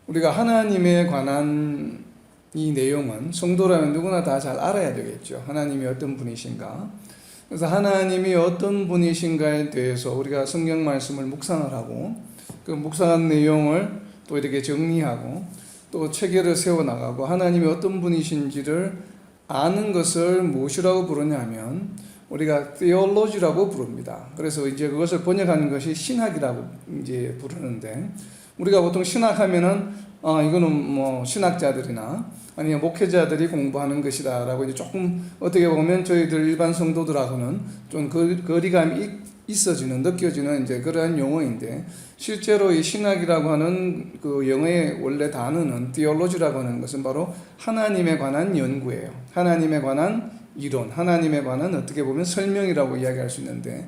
우리가 하나님에 관한 이 내용은 성도라면 누구나 다 잘 알아야 되겠죠. 하나님이 어떤 분이신가. 그래서 하나님이 어떤 분이신가에 대해서 우리가 성경 말씀을 묵상을 하고 그 묵상한 내용을 또 이렇게 정리하고 또 체계를 세워나가고 하나님이 어떤 분이신지를 아는 것을 무엇이라고 부르냐면 우리가 theology라고 부릅니다. 그래서 이제 그것을 번역하는 것이 신학이라고 이제 부르는데 우리가 보통 신학하면은 이거는 뭐 신학자들이나 아니면 목회자들이 공부하는 것이다라고 이제 조금 어떻게 보면 저희들 일반 성도들하고는 좀 거리감이 있어지는 느껴지는 이제 그러한 용어인데 실제로 이 신학이라고 하는 그 영어의 원래 단어는 theology라고 하는 것은 바로 하나님에 관한 연구예요. 하나님에 관한 이론, 하나님에 관한 어떻게 보면 설명이라고 이야기할 수 있는데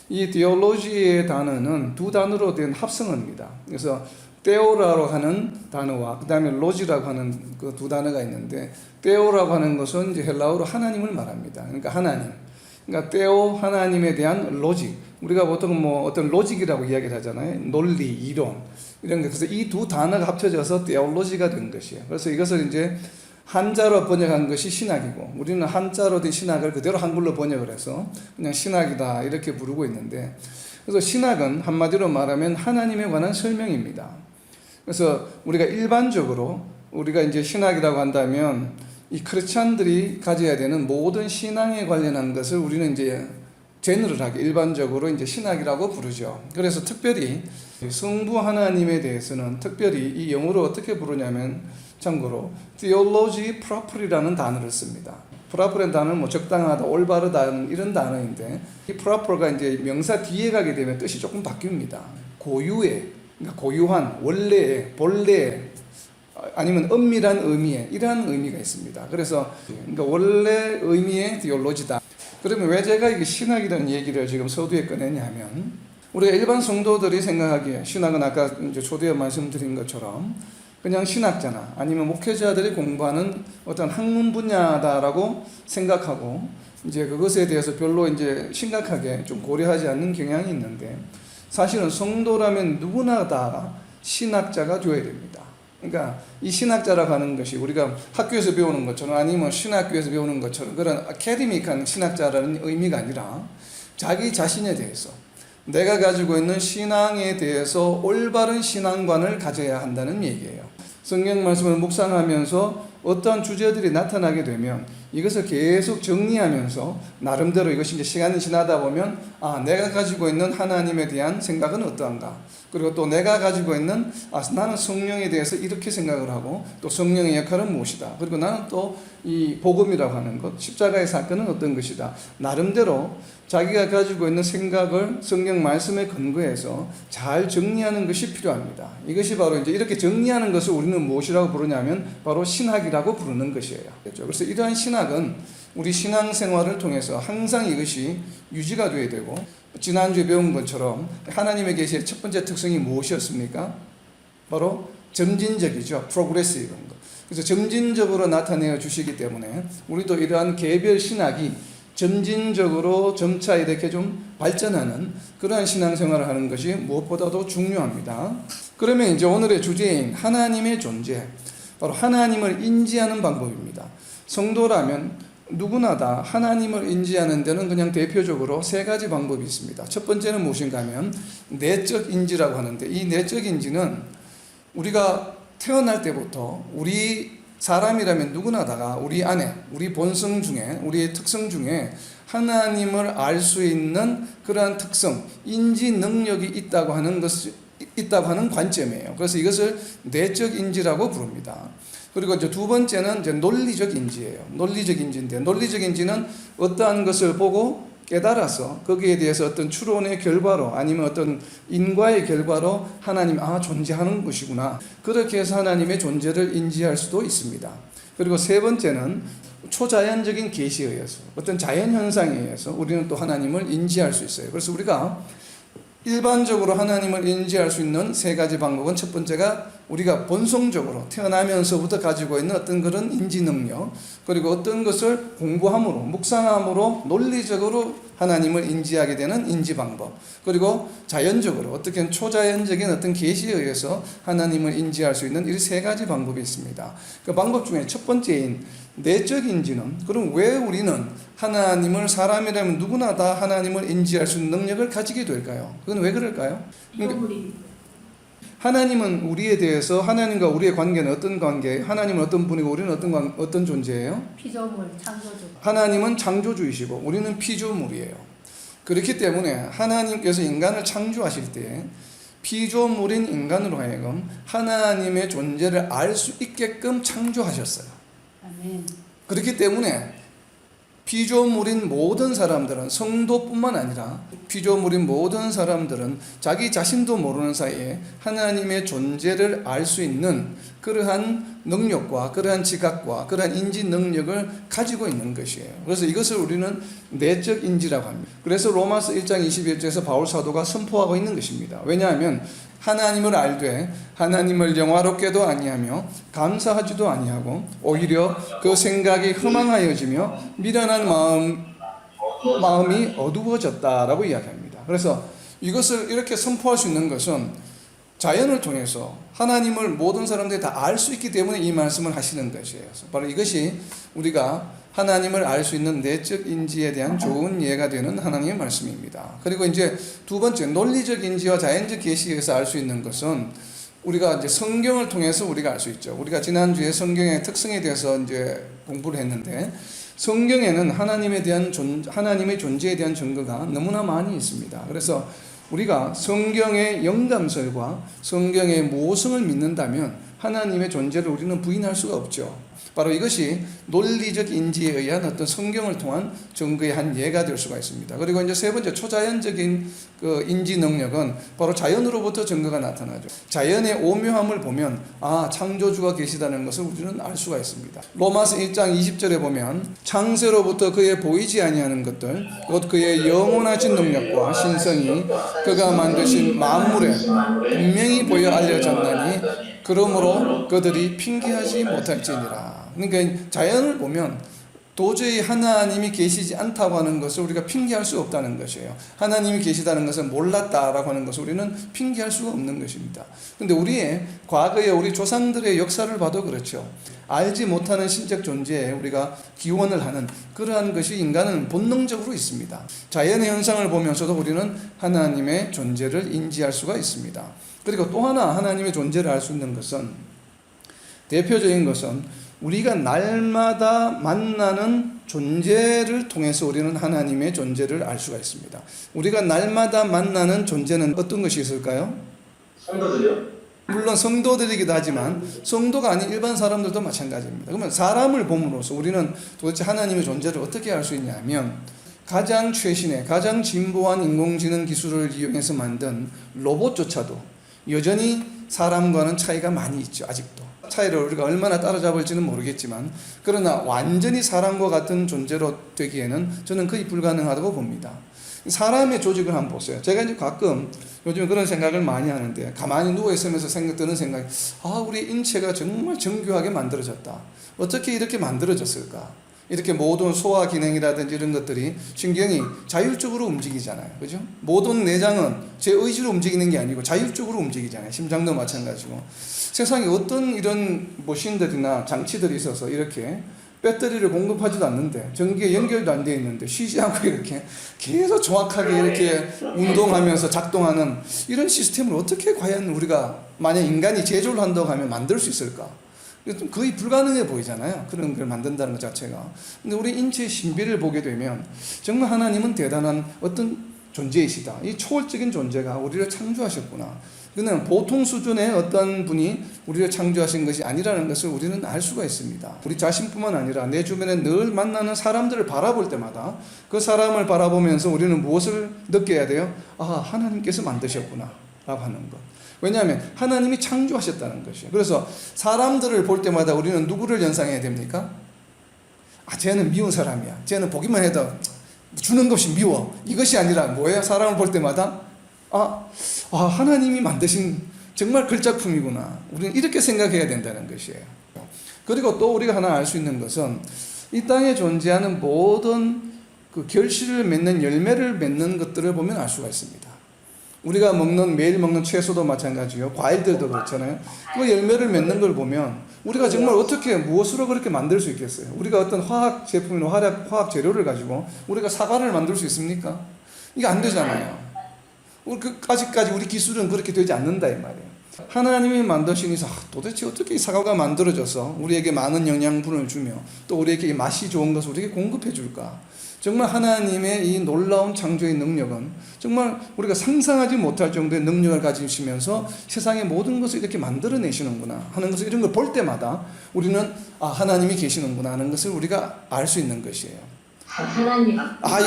이 theology의 단어는 두 단어로 된 합성어입니다. 그래서 theo라고 하는 단어와 그 다음에 log이라고 하는 그 두 단어가 있는데 theo라고 하는 것은 이제 헬라어로 하나님을 말합니다. 그러니까 하나님. 그러니까 theo 하나님에 대한 로직. 우리가 보통 뭐 어떤 로직이라고 이야기를 하잖아요. 논리, 이론 이런 게. 그래서 이 두 단어가 합쳐져서 theology가 된 것이에요. 그래서 이것을 이제 한자로 번역한 것이 신학이고 우리는 한자로 된 신학을 그대로 한글로 번역을 해서 그냥 신학이다 이렇게 부르고 있는데 그래서 신학은 한마디로 말하면 하나님에 관한 설명입니다. 그래서 우리가 일반적으로 우리가 이제 신학이라고 한다면 이 크리스찬들이 가져야 되는 모든 신앙에 관련한 것을 우리는 이제 제너럴하게 일반적으로 이제 신학이라고 부르죠. 그래서 특별히 성부 하나님에 대해서는 특별히 이 영어로 어떻게 부르냐면 참고로 theology proper이라는 단어를 씁니다. proper이라는 단어는 뭐 적당하다, 올바르다 이런 단어인데 이 proper가 이제 명사 뒤에 가게 되면 뜻이 조금 바뀝니다. 고유의, 그러니까 고유한, 원래의, 본래의 아니면 엄밀한 의미의 이러한 의미가 있습니다. 그래서 그러니까 원래 의미의 theology다. 그러면 왜 제가 이게 신학이라는 얘기를 지금 서두에 꺼내냐면 우리가 일반 성도들이 생각하기에 신학은 아까 이제 초대에 말씀드린 것처럼 그냥 신학자나 아니면 목회자들이 공부하는 어떤 학문 분야다라고 생각하고 이제 그것에 대해서 별로 이제 심각하게 좀 고려하지 않는 경향이 있는데 사실은 성도라면 누구나 다 신학자가 되어야 됩니다. 그러니까 이 신학자라고 하는 것이 우리가 학교에서 배우는 것처럼 아니면 신학교에서 배우는 것처럼 그런 아카데믹한 신학자라는 의미가 아니라 자기 자신에 대해서 내가 가지고 있는 신앙에 대해서 올바른 신앙관을 가져야 한다는 얘기예요. 성경 말씀을 묵상하면서 어떠한 주제들이 나타나게 되면 이것을 계속 정리하면서 나름대로 이것이 이제 시간이 지나다 보면 내가 가지고 있는 하나님에 대한 생각은 어떠한가, 그리고 또 내가 가지고 있는 나는 성령에 대해서 이렇게 생각을 하고 또 성령의 역할은 무엇이다, 그리고 나는 또 이 복음이라고 하는 것, 십자가의 사건은 어떤 것이다, 나름대로 자기가 가지고 있는 생각을 성경 말씀에 근거해서 잘 정리하는 것이 필요합니다. 이것이 바로 이제 이렇게 정리하는 것을 우리는 무엇이라고 부르냐면 바로 신학이라고 부르는 것이에요. 그래서 이러한 신학은 우리 신앙생활을 통해서 항상 이것이 유지가 되어야 되고, 지난주에 배운 것처럼 하나님의 계시의 첫 번째 특성이 무엇이었습니까? 바로 점진적이죠. 프로그레시브 것. 그래서 점진적으로 나타내어 주시기 때문에 우리도 이러한 개별 신학이 점진적으로 점차 이렇게 좀 발전하는 그러한 신앙생활을 하는 것이 무엇보다도 중요합니다. 그러면 이제 오늘의 주제인 하나님의 존재, 바로 하나님을 인지하는 방법입니다. 성도라면 누구나 다 하나님을 인지하는 데는 그냥 대표적으로 세 가지 방법이 있습니다. 첫 번째는 무엇인가 하면 내적 인지라고 하는데, 이 내적 인지는 우리가 태어날 때부터 우리 사람이라면 누구나 다가 우리 안에, 우리 본성 중에, 우리의 특성 중에 하나님을 알 수 있는 그러한 특성, 인지 능력이 있다고 하는 관점이에요. 그래서 이것을 내적 인지라고 부릅니다. 그리고 이제 두 번째는 이제 논리적 인지예요. 논리적 인지인데, 논리적 인지는 어떠한 것을 보고 깨달아서 거기에 대해서 어떤 추론의 결과로 아니면 어떤 인과의 결과로 하나님 존재하는 것이구나, 그렇게 해서 하나님의 존재를 인지할 수도 있습니다. 그리고 세 번째는 초자연적인 계시에 의해서 어떤 자연현상에 의해서 우리는 또 하나님을 인지할 수 있어요. 그래서 우리가 일반적으로 하나님을 인지할 수 있는 세 가지 방법은, 첫 번째가 우리가 본성적으로 태어나면서부터 가지고 있는 어떤 그런 인지 능력, 그리고 어떤 것을 공부함으로, 묵상함으로 논리적으로 하나님을 인지하게 되는 인지 방법, 그리고 자연적으로 어떻게 초자연적인 어떤 계시에 의해서 하나님을 인지할 수 있는 이 세 가지 방법이 있습니다. 그 방법 중에 첫 번째인 내적 인지는, 그럼 왜 우리는 하나님을, 사람이라면 누구나 다 하나님을 인지할 수 있는 능력을 가지게 될까요? 그건 왜 그럴까요? 하나님은 우리에 대해서, 하나님과 우리의 관계는 어떤 관계? 하나님은 어떤 분이고 우리는 어떤 존재예요? 피조물, 창조주. 하나님은 창조주이시고 우리는 피조물이에요. 그렇기 때문에 하나님께서 인간을 창조하실 때 피조물인 인간으로 하여금 하나님의 존재를 알 수 있게끔 창조하셨어요. 아멘. 그렇기 때문에 피조물인 모든 사람들은, 성도뿐만 아니라 피조물인 모든 사람들은 자기 자신도 모르는 사이에 하나님의 존재를 알 수 있는 그러한 능력과 그러한 지각과 그러한 인지 능력을 가지고 있는 것이에요. 그래서 이것을 우리는 내적 인지라고 합니다. 그래서 로마서 1장 21절에서 바울 사도가 선포하고 있는 것입니다. 왜냐하면 하나님을 알되 하나님을 영화롭게도 아니하며 감사하지도 아니하고 오히려 그 생각이 허망하여지며 미련한 마음이 어두워졌다라고 이야기합니다. 그래서 이것을 이렇게 선포할 수 있는 것은 자연을 통해서 하나님을 모든 사람들이 다 알 수 있기 때문에 이 말씀을 하시는 것이에요. 바로 이것이 우리가 하나님을 알 수 있는 내적 인지에 대한 좋은 예가 되는 하나님의 말씀입니다. 그리고 이제 두 번째, 논리적 인지와 자연적 계시에서 알 수 있는 것은 우리가 이제 성경을 통해서 우리가 알 수 있죠. 우리가 지난주에 성경의 특성에 대해서 이제 공부를 했는데, 성경에는 하나님의 존재에 대한 증거가 너무나 많이 있습니다. 그래서 우리가 성경의 영감설과 성경의 모성을 믿는다면 하나님의 존재를 우리는 부인할 수가 없죠. 바로 이것이 논리적 인지에 의한 어떤 성경을 통한 증거의 한 예가 될 수가 있습니다. 그리고 이제 세 번째, 초자연적인 그 인지 능력은 바로 자연으로부터 증거가 나타나죠. 자연의 오묘함을 보면 창조주가 계시다는 것을 우리는 알 수가 있습니다. 로마서 1장 20절에 보면 창세로부터 그의 보이지 아니하는 것들 곧 그의 영원하신 능력과 신성이 그가 만드신 만물에 분명히 보여 알려졌나니 그러므로 그들이 핑계하지 못할지니라. 그러니까 자연을 보면 도저히 하나님이 계시지 않다고 하는 것을 우리가 핑계할 수 없다는 것이에요. 하나님이 계시다는 것을 몰랐다라고 하는 것을 우리는 핑계할 수가 없는 것입니다. 그런데 우리의 과거에 우리 조상들의 역사를 봐도 그렇죠. 알지 못하는 신적 존재에 우리가 기원을 하는 그러한 것이 인간은 본능적으로 있습니다. 자연의 현상을 보면서도 우리는 하나님의 존재를 인지할 수가 있습니다. 그리고 또 하나 하나님의 존재를 알 수 있는 것은, 대표적인 것은 우리가 날마다 만나는 존재를 통해서 우리는 하나님의 존재를 알 수가 있습니다. 우리가 날마다 만나는 존재는 어떤 것이 있을까요? 성도들이요? 물론 성도들이기도 하지만 성도가 아닌 일반 사람들도 마찬가지입니다. 그러면 사람을 봄으로써 우리는 도대체 하나님의 존재를 어떻게 알 수 있냐면, 가장 최신의 가장 진보한 인공지능 기술을 이용해서 만든 로봇조차도 여전히 사람과는 차이가 많이 있죠. 아직도 차이를 우리가 얼마나 따라잡을지는 모르겠지만, 그러나 완전히 사람과 같은 존재로 되기에는 저는 거의 불가능하다고 봅니다. 사람의 조직을 한번 보세요. 제가 이제 가끔 요즘 그런 생각을 많이 하는데, 가만히 누워있으면서 드는 생각이, 우리 인체가 정말 정교하게 만들어졌다. 어떻게 이렇게 만들어졌을까? 이렇게 모든 소화 기능이라든지 이런 것들이 신경이 자율적으로 움직이잖아요. 그죠? 모든 내장은 제 의지로 움직이는 게 아니고 자율적으로 움직이잖아요. 심장도 마찬가지고. 세상에 어떤 이런 머신들이나 장치들이 있어서 이렇게 배터리를 공급하지도 않는데, 전기에 연결도 안 되어 있는데 쉬지 않고 이렇게 계속 정확하게 이렇게 운동하면서 작동하는 이런 시스템을 어떻게 과연 우리가 만약 인간이 제조를 한다고 하면 만들 수 있을까? 거의 불가능해 보이잖아요. 그런 걸 만든다는 것 자체가. 근데 우리 인체의 신비를 보게 되면 정말 하나님은 대단한 어떤 존재이시다. 이 초월적인 존재가 우리를 창조하셨구나. 그는 보통 수준의 어떤 분이 우리를 창조하신 것이 아니라는 것을 우리는 알 수가 있습니다. 우리 자신뿐만 아니라 내 주변에 늘 만나는 사람들을 바라볼 때마다 그 사람을 바라보면서 우리는 무엇을 느껴야 돼요? 하나님께서 만드셨구나 라고 하는 것. 왜냐하면 하나님이 창조하셨다는 것이에요. 그래서 사람들을 볼 때마다 우리는 누구를 연상해야 됩니까? 쟤는 미운 사람이야. 쟤는 보기만 해도 주는 것이 미워. 이것이 아니라 뭐예요? 사람을 볼 때마다 하나님이 만드신 정말 걸작품이구나. 우리는 이렇게 생각해야 된다는 것이에요. 그리고 또 우리가 하나 알 수 있는 것은 이 땅에 존재하는 모든 그 결실을 맺는 열매를 맺는 것들을 보면 알 수가 있습니다. 우리가 매일 먹는 채소도 마찬가지요. 과일들도 그렇잖아요. 그 열매를 맺는 걸 보면 우리가 정말 어떻게 무엇으로 그렇게 만들 수 있겠어요? 우리가 어떤 화학 제품이나 화학 재료를 가지고 우리가 사과를 만들 수 있습니까? 이게 안 되잖아요. 아직까지 우리 기술은 그렇게 되지 않는다 이 말이에요. 하나님이 만드신 도대체 어떻게 이 사과가 만들어져서 우리에게 많은 영양분을 주며 또 우리에게 맛이 좋은 것을 우리에게 공급해 줄까? 정말 하나님의 이 놀라운 창조의 능력은 정말 우리가 상상하지 못할 정도의 능력을 가지시면서 세상의 모든 것을 이렇게 만들어내시는구나 하는 것을 이런 걸 볼 때마다 우리는 하나님이 계시는구나 하는 것을 우리가 알 수 있는 것이에요. 하나님.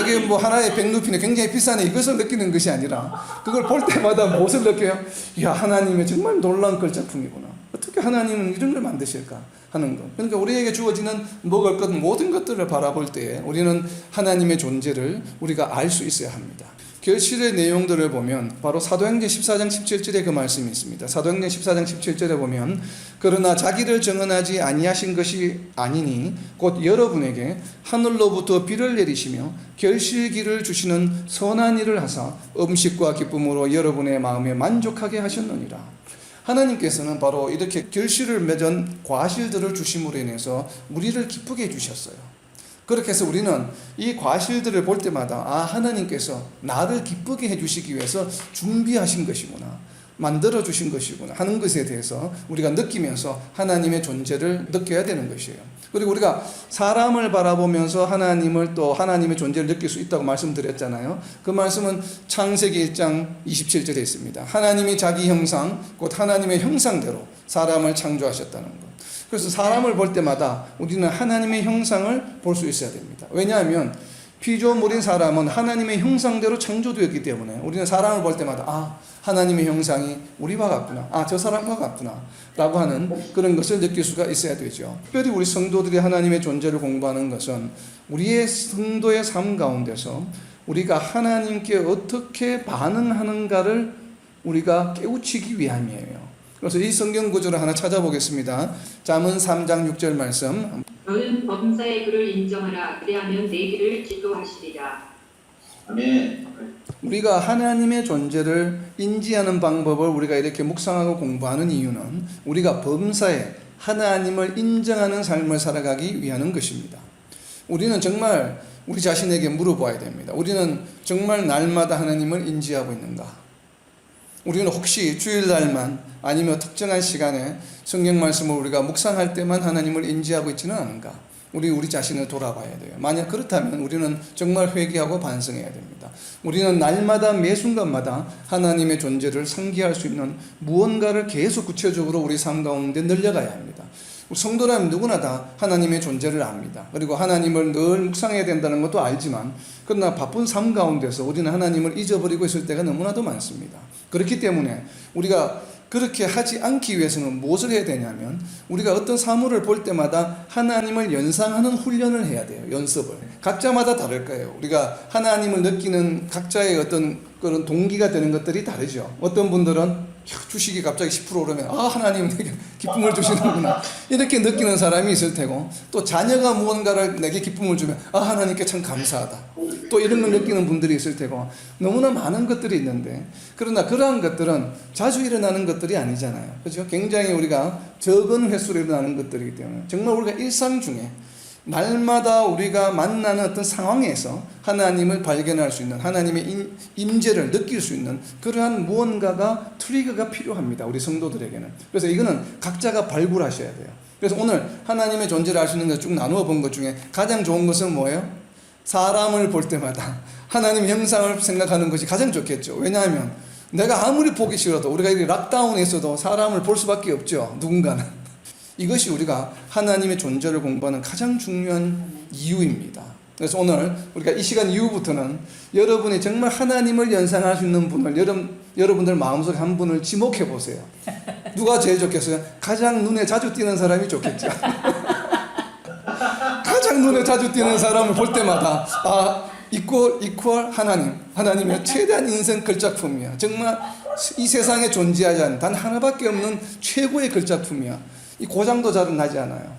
이게 뭐 하나의 백루피네 굉장히 비싸네 이것을 느끼는 것이 아니라 그걸 볼 때마다 무엇을 느껴요? 이야, 하나님의 정말 놀라운 걸작품이구나. 어떻게 하나님은 이런 걸 만드실까 하는 것. 그러니까 우리에게 주어지는 먹을 것 모든 것들을 바라볼 때에 우리는 하나님의 존재를 우리가 알 수 있어야 합니다. 결실의 내용들을 보면 바로 사도행전 14장 17절에 그 말씀이 있습니다. 사도행전 14장 17절에 보면 그러나 자기를 정언하지 아니하신 것이 아니니 곧 여러분에게 하늘로부터 비를 내리시며 결실기를 주시는 선한 일을 하사 음식과 기쁨으로 여러분의 마음에 만족하게 하셨느니라. 하나님께서는 바로 이렇게 결실을 맺은 과실들을 주심으로 인해서 우리를 기쁘게 해주셨어요. 그렇게 해서 우리는 이 과실들을 볼 때마다 하나님께서 나를 기쁘게 해주시기 위해서 준비하신 것이구나, 만들어 주신 것이구나 하는 것에 대해서 우리가 느끼면서 하나님의 존재를 느껴야 되는 것이에요. 그리고 우리가 사람을 바라보면서 하나님의 존재를 느낄 수 있다고 말씀드렸잖아요. 그 말씀은 창세기 1장 27절에 있습니다. 하나님이 자기 형상 곧 하나님의 형상대로 사람을 창조하셨다는 것. 그래서 사람을 볼 때마다 우리는 하나님의 형상을 볼 수 있어야 됩니다. 왜냐하면 피조물인 사람은 하나님의 형상대로 창조되었기 때문에 우리는 사람을 볼 때마다 하나님의 형상이 우리와 같구나, 저 사람과 같구나 라고 하는 그런 것을 느낄 수가 있어야 되죠. 특별히 우리 성도들이 하나님의 존재를 공부하는 것은 우리의 성도의 삶 가운데서 우리가 하나님께 어떻게 반응하는가를 우리가 깨우치기 위함이에요. 그래서 이 성경 구절을 하나 찾아보겠습니다. 잠언 3장 6절 말씀. 너는 범사의 그를 인정하라. 그리하면 내 길을 지도하시리라. 아멘. 우리가 하나님의 존재를 인지하는 방법을 우리가 이렇게 묵상하고 공부하는 이유는 우리가 범사에 하나님을 인정하는 삶을 살아가기 위한 것입니다. 우리는 정말 우리 자신에게 물어봐야 됩니다. 우리는 정말 날마다 하나님을 인지하고 있는가? 우리는 혹시 주일날만 아니면 특정한 시간에 성경 말씀을 우리가 묵상할 때만 하나님을 인지하고 있지는 않은가? 우리 자신을 돌아봐야 돼요. 만약 그렇다면 우리는 정말 회개하고 반성해야 됩니다. 우리는 날마다 매 순간마다 하나님의 존재를 상기할 수 있는 무언가를 계속 구체적으로 우리 삶 가운데 늘려가야 합니다. 성도라면 누구나 다 하나님의 존재를 압니다. 그리고 하나님을 늘 묵상해야 된다는 것도 알지만 그러나 바쁜 삶 가운데서 우리는 하나님을 잊어버리고 있을 때가 너무나도 많습니다. 그렇기 때문에 우리가 그렇게 하지 않기 위해서는 무엇을 해야 되냐면 우리가 어떤 사물을 볼 때마다 하나님을 연상하는 훈련을 해야 돼요. 연습을. 각자마다 다를 거예요. 우리가 하나님을 느끼는 각자의 어떤 그런 동기가 되는 것들이 다르죠. 어떤 분들은 주식이 갑자기 10% 오르면 하나님 내게 기쁨을 주시는구나 이렇게 느끼는 사람이 있을 테고, 또 자녀가 무언가를 내게 기쁨을 주면 하나님께 참 감사하다 또 이런 걸 느끼는 분들이 있을 테고, 너무나 많은 것들이 있는데 그러나 그러한 것들은 자주 일어나는 것들이 아니잖아요. 그렇죠? 굉장히 우리가 적은 횟수로 일어나는 것들이기 때문에 정말 우리가 일상 중에 날마다 우리가 만나는 어떤 상황에서 하나님을 발견할 수 있는, 하나님의 임재를 느낄 수 있는 그러한 무언가가 트리거가 필요합니다. 우리 성도들에게는. 그래서 이거는 각자가 발굴하셔야 돼요. 그래서 오늘 하나님의 존재를 알 수 있는 것 쭉 나누어 본 것 중에 가장 좋은 것은 뭐예요? 사람을 볼 때마다 하나님의 형상을 생각하는 것이 가장 좋겠죠. 왜냐하면 내가 아무리 보기 싫어도 우리가 이렇게 락다운에 있어도 사람을 볼 수밖에 없죠. 누군가는. 이것이 우리가 하나님의 존재를 공부하는 가장 중요한 이유입니다. 그래서 오늘 우리가 이 시간 이후부터는 여러분이 정말 하나님을 연상할 수 있는 분을 여러분들 마음속에 한 분을 지목해 보세요. 누가 제일 좋겠어요? 가장 눈에 자주 띄는 사람이 좋겠죠. 가장 눈에 자주 띄는 사람을 볼 때마다 이퀄 하나님의 최대한 인생 걸작품이야. 정말 이 세상에 존재하지 않는 단 하나밖에 없는 최고의 걸작품이야. 이 고장도 잘 나지 않아요.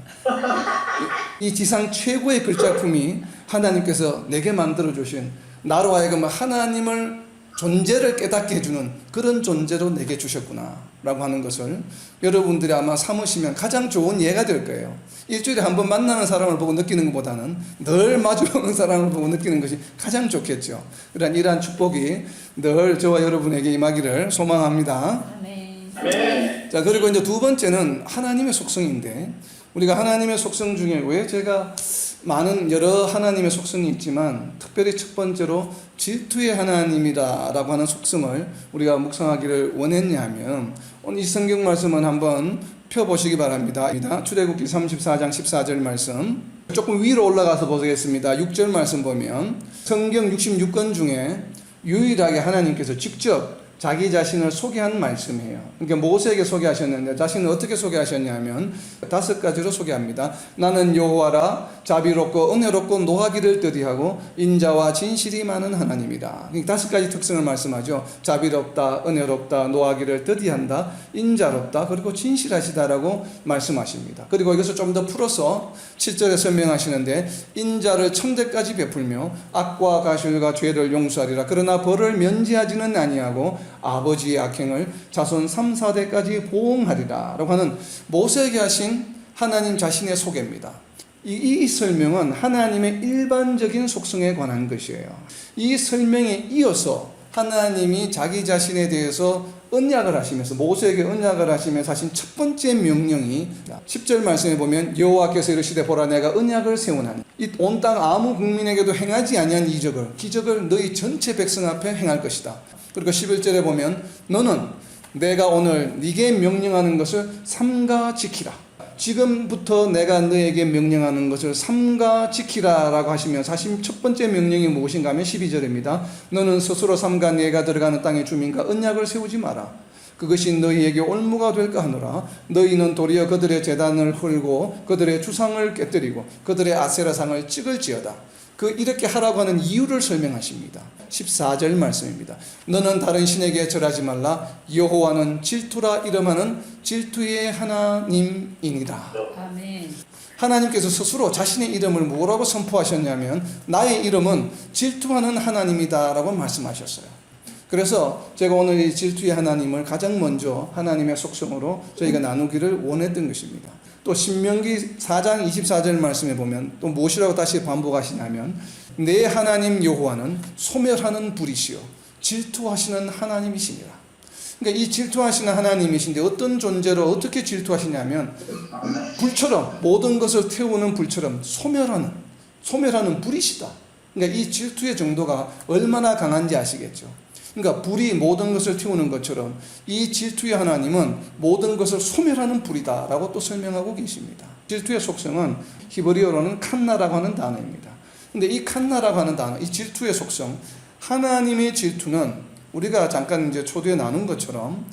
이 지상 최고의 글작품이 하나님께서 내게 만들어 주신, 나로 하여금 하나님을 존재를 깨닫게 해주는 그런 존재로 내게 주셨구나 라고 하는 것을 여러분들이 아마 삼으시면 가장 좋은 예가 될 거예요. 일주일에 한 번 만나는 사람을 보고 느끼는 것보다는 늘 마주보는 사람을 보고 느끼는 것이 가장 좋겠죠. 이러한 축복이 늘 저와 여러분에게 임하기를 소망합니다. 아멘. 아멘. 자, 그리고 이제 두 번째는 하나님의 속성인데, 우리가 하나님의 속성 중에 왜 제가 많은 여러 하나님의 속성이 있지만 특별히 첫 번째로 질투의 하나님이다라고 하는 속성을 우리가 묵상하기를 원했냐면, 오늘 이 성경 말씀은 한번 펴보시기 바랍니다. 출애굽기 34장 14절 말씀, 조금 위로 올라가서 보겠습니다. 6절 말씀 보면 성경 66권 중에 유일하게 하나님께서 직접 자기 자신을 소개한 말씀이에요. 그러니까 모세에게 소개하셨는데 자신을 어떻게 소개하셨냐면 5가지로 소개합니다. 나는 여호와라, 자비롭고 은혜롭고 노하기를 뜨디하고 인자와 진실이 많은 하나님이다. 5가지 특성을 말씀하죠. 자비롭다, 은혜롭다, 노하기를 뜨디한다, 인자롭다, 그리고 진실하시다라고 말씀하십니다. 그리고 이것을 좀 더 풀어서 7절에 설명하시는데, 인자를 천대까지 베풀며 악과 가실과 죄를 용서하리라. 그러나 벌을 면제하지는 아니하고 아버지의 악행을 자손 3, 4대까지 보응하리라 라고 하는 모세에게 하신 하나님 자신의 소개입니다. 이 설명은 하나님의 일반적인 속성에 관한 것이에요. 이 설명에 이어서 하나님이 자기 자신에 대해서 언약을 하시면서, 모세에게 언약을 하시면서 하신 첫 번째 명령이 10절 말씀에 보면 여호와께서 이르시되 보라 내가 언약을 세우나니 이 온 땅 아무 국민에게도 행하지 아니한 기적을 너희 전체 백성 앞에 행할 것이다. 그리고 11절에 보면 너는 내가 오늘 네게 명령하는 것을 삼가 지키라. 지금부터 내가 너에게 명령하는 것을 삼가 지키라 라고 하시면서 하신 첫 번째 명령이 무엇인가 하면 12절입니다. 너는 스스로 삼가 네가 들어가는 땅의 주민과 언약을 세우지 마라. 그것이 너희에게 올무가 될까 하노라. 너희는 도리어 그들의 제단을 헐고 그들의 주상을 깨뜨리고 그들의 아세라상을 찍을지어다. 이렇게 하라고 하는 이유를 설명하십니다. 14절 말씀입니다. 너는 다른 신에게 절하지 말라. 여호와는 질투라 이름하는 질투의 하나님이니라. 아멘. 하나님께서 스스로 자신의 이름을 뭐라고 선포하셨냐면 나의 이름은 질투하는 하나님이다 라고 말씀하셨어요. 그래서 제가 오늘 이 질투의 하나님을 가장 먼저 하나님의 속성으로 저희가 나누기를 원했던 것입니다. 또 신명기 4장 24절 말씀에 보면 또 무엇이라고 다시 반복하시냐면 내 하나님 여호와는 소멸하는 불이시요 질투하시는 하나님이시니라. 그러니까 이 질투하시는 하나님이신데 어떤 존재로 어떻게 질투하시냐면 불처럼, 모든 것을 태우는 불처럼 소멸하는 불이시다. 그러니까 이 질투의 정도가 얼마나 강한지 아시겠죠. 그러니까 불이 모든 것을 태우는 것처럼 이 질투의 하나님은 모든 것을 소멸하는 불이다라고 또 설명하고 계십니다. 질투의 속성은 히브리어로는 칸나라고 하는 단어입니다. 근데 이 칸나라고 하는 단어, 이 질투의 속성, 하나님의 질투는 우리가 잠깐 이제 초두에 나눈 것처럼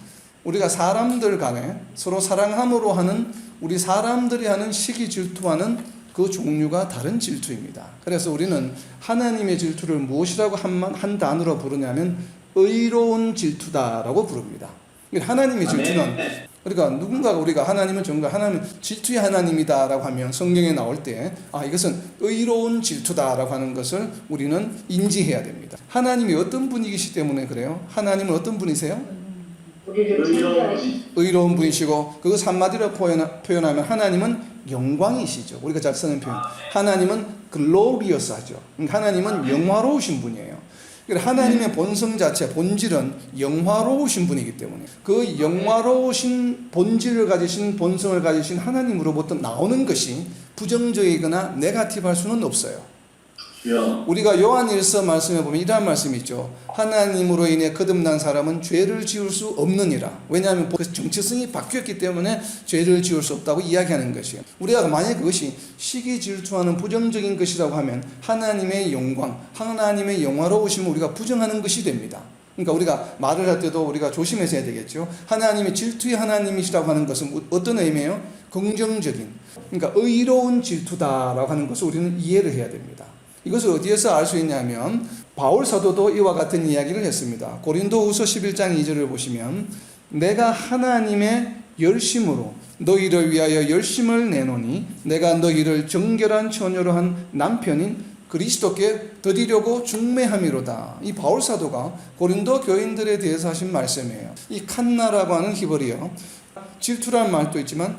우리가 사람들 간에 서로 사랑함으로 하는, 우리 사람들이 하는 시기 질투와는 그 종류가 다른 질투입니다. 그래서 우리는 하나님의 질투를 무엇이라고 한 단어로 부르냐면 의로운 질투다라고 부릅니다. 하나님의 질투는, 그러니까 누군가가 우리가 하나님은 정말 하나님 질투의 하나님이다라고 하면 성경에 나올 때 이것은 의로운 질투다라고 하는 것을 우리는 인지해야 됩니다. 하나님이 어떤 분이시기 때문에 그래요? 하나님은 어떤 분이세요? 의로운 분이시고, 그것 한마디로 표현하면 하나님은 영광이시죠. 우리가 잘 쓰는 표현, 하나님은 글로리어스하죠. 하나님은 영화로우신 분이에요. 하나님의 본성 자체, 본질은 영화로우신 분이기 때문에 그 영화로우신 본질을 가지신, 본성을 가지신 하나님으로부터 나오는 것이 부정적이거나 네거티브할 수는 없어요. 우리가 요한일서 말씀에 보면 이러한 말씀이 있죠. 하나님으로 인해 거듭난 사람은 죄를 지을 수 없느니라. 왜냐하면 그 정체성이 바뀌었기 때문에 죄를 지을 수 없다고 이야기하는 것이에요. 우리가 만약 그것이 시기 질투하는 부정적인 것이라고 하면 하나님의 영광, 하나님의 영화로우심을 우리가 부정하는 것이 됩니다. 그러니까 우리가 말을 할 때도 우리가 조심해서 해야 되겠죠. 하나님이 질투의 하나님이시라고 하는 것은 어떤 의미예요? 긍정적인, 그러니까 의로운 질투다라고 하는 것을 우리는 이해를 해야 됩니다. 이것을 어디에서 알 수 있냐면 바울 사도도 이와 같은 이야기를 했습니다. 고린도후서 11장 2절을 보시면 내가 하나님의 열심으로 너희를 위하여 열심을 내노니 내가 너희를 정결한 처녀로 한 남편인 그리스도께 드리려고 중매함이로다. 이 바울 사도가 고린도 교인들에 대해서 하신 말씀이에요. 이 칸나라고 하는 히브리어, 질투라는 말도 있지만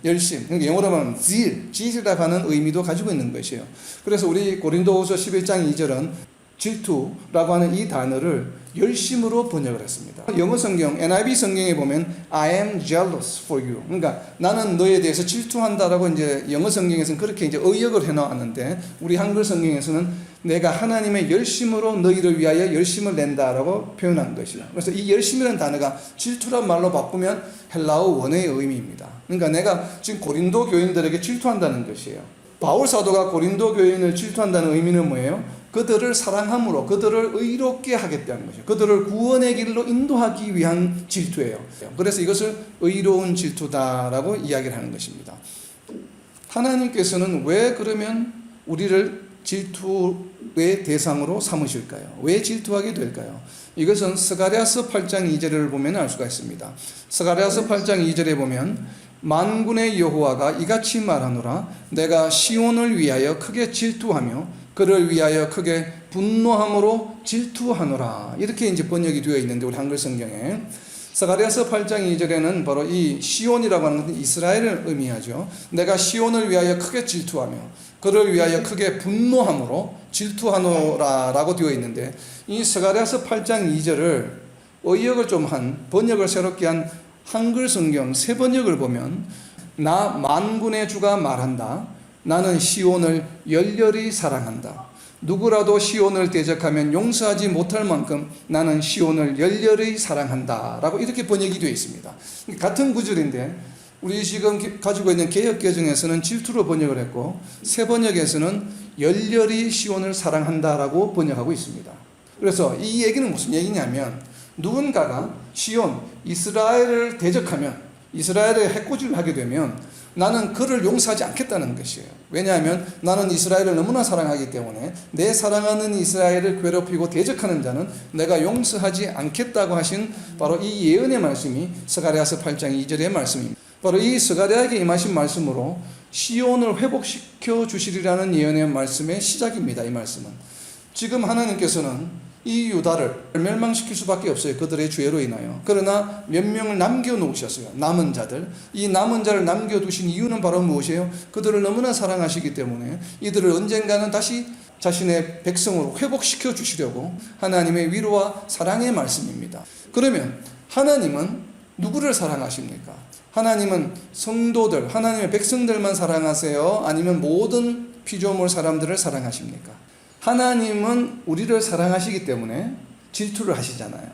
열심, 그러니까 영어로 말하면 zeal이라고 하는 의미도 가지고 있는 것이에요. 그래서 우리 고린도후서 11장 2절은 질투라고 하는 이 단어를 열심으로 번역을 했습니다. 영어 성경 NIV 성경에 보면 I am jealous for you. 그러니까 나는 너에 대해서 질투한다라고 이제 영어 성경에서는 그렇게 이제 의역을 해 놓았는데 우리 한글 성경에서는 내가 하나님의 열심으로 너희를 위하여 열심을 낸다라고 표현한 것이다. 그래서 이 열심이라는 단어가 질투란 말로 바꾸면 헬라어 원어의 의미입니다. 그러니까 내가 지금 고린도 교인들에게 질투한다는 것이에요. 바울 사도가 고린도 교인을 질투한다는 의미는 뭐예요? 그들을 사랑함으로 그들을 의롭게 하겠다는 것이죠. 그들을 구원의 길로 인도하기 위한 질투예요. 그래서 이것을 의로운 질투다라고 이야기를 하는 것입니다. 하나님께서는 왜 그러면 우리를 질투의 대상으로 삼으실까요? 왜 질투하게 될까요? 이것은 스가랴서 8장 2절을 보면 알 수가 있습니다. 스가랴서 8장 2절에 보면 만군의 여호와가 이같이 말하노라 내가 시온을 위하여 크게 질투하며 그를 위하여 크게 분노함으로 질투하노라. 이렇게 이제 번역이 되어 있는데 우리 한글 성경에 스가랴서 8장 2절에는 바로 이 시온이라고 하는 것은 이스라엘을 의미하죠. 내가 시온을 위하여 크게 질투하며 그를 위하여 크게 분노함으로 질투하노라라고 되어 있는데 이 스가랴서 8장 2절을 의역을 좀 한 번역을 새롭게 한 한글 성경 새 번역을 보면 나 만군의 주가 말한다. 나는 시온을 열렬히 사랑한다. 누구라도 시온을 대적하면 용서하지 못할 만큼 나는 시온을 열렬히 사랑한다. 라고 이렇게 번역이 되어 있습니다. 같은 구절인데 우리 지금 가지고 있는 개역개정에서는 질투로 번역을 했고 새 번역에서는 열렬히 시온을 사랑한다라고 번역하고 있습니다. 그래서 이 얘기는 무슨 얘기냐면 누군가가 시온, 이스라엘을 대적하면 이스라엘에 해코지를 하게 되면 나는 그를 용서하지 않겠다는 것이에요. 왜냐하면 나는 이스라엘을 너무나 사랑하기 때문에 내 사랑하는 이스라엘을 괴롭히고 대적하는 자는 내가 용서하지 않겠다고 하신 바로 이 예언의 말씀이 스가랴서 8장 2절의 말씀입니다. 바로 이 스가랴에게 임하신 말씀으로 시온을 회복시켜 주시리라는 예언의 말씀의 시작입니다. 이 말씀은 지금 하나님께서는 이 유다를 멸망시킬 수밖에 없어요. 그들의 죄로 인하여. 그러나 몇 명을 남겨놓으셨어요. 남은 자들. 이 남은 자를 남겨두신 이유는 바로 무엇이에요? 그들을 너무나 사랑하시기 때문에 이들을 언젠가는 다시 자신의 백성으로 회복시켜 주시려고 하나님의 위로와 사랑의 말씀입니다. 그러면 하나님은 누구를 사랑하십니까? 하나님은 성도들, 하나님의 백성들만 사랑하세요? 아니면 모든 피조물 사람들을 사랑하십니까? 하나님은 우리를 사랑하시기 때문에 질투를 하시잖아요.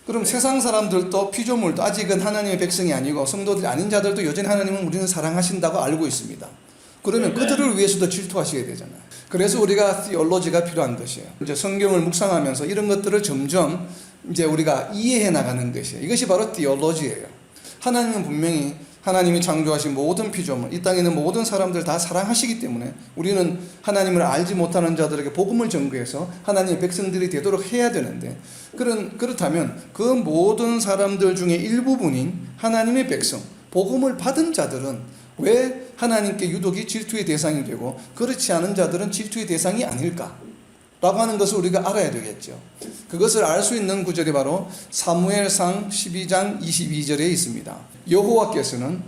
그럼 세상 사람들도 피조물도 아직은 하나님의 백성이 아니고 성도들이 아닌 자들도 여전히 하나님은 우리는 사랑하신다고 알고 있습니다. 그러면 그들을 위해서도 질투하시게 되잖아요. 그래서 우리가 theology가 필요한 것이에요. 이제 성경을 묵상하면서 이런 것들을 점점 이제 우리가 이해해 나가는 것이에요. 이것이 바로 theology예요. 하나님은 분명히 하나님이 창조하신 모든 피조물, 이 땅에 있는 모든 사람들 다 사랑하시기 때문에 우리는 하나님을 알지 못하는 자들에게 복음을 전거해서 하나님의 백성들이 되도록 해야 되는데 그렇다면 그 모든 사람들 중에 일부분인 하나님의 백성, 복음을 받은 자들은 왜 하나님께 유독이 질투의 대상이 되고 그렇지 않은 자들은 질투의 대상이 아닐까? 라고 하는 것을 우리가 알아야 되겠죠. 그것을 알 수 있는 구절이 바로 사무엘상 12장 22절에 있습니다. 여호와께서는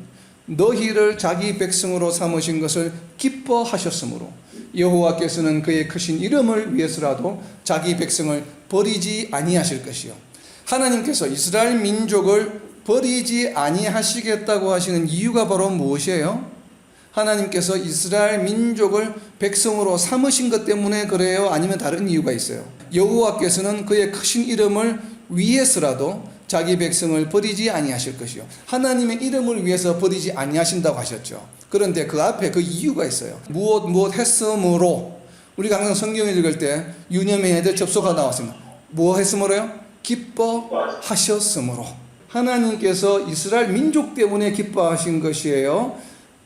너희를 자기 백성으로 삼으신 것을 기뻐하셨으므로 여호와께서는 그의 크신 이름을 위해서라도 자기 백성을 버리지 아니하실 것이요. 하나님께서 이스라엘 민족을 버리지 아니하시겠다고 하시는 이유가 바로 무엇이에요? 하나님께서 이스라엘 민족을 백성으로 삼으신 것 때문에 그래요? 아니면 다른 이유가 있어요? 여호와께서는 그의 크신 이름을 위해서라도 자기 백성을 버리지 아니하실 것이요. 하나님의 이름을 위해서 버리지 아니하신다고 하셨죠. 그런데 그 앞에 그 이유가 있어요. 무엇 했으므로. 우리가 항상 성경을 읽을 때 유념해야 될 접속가 나왔습니다. 무엇 했으므로요? 기뻐하셨으므로. 하나님께서 이스라엘 민족 때문에 기뻐하신 것이에요.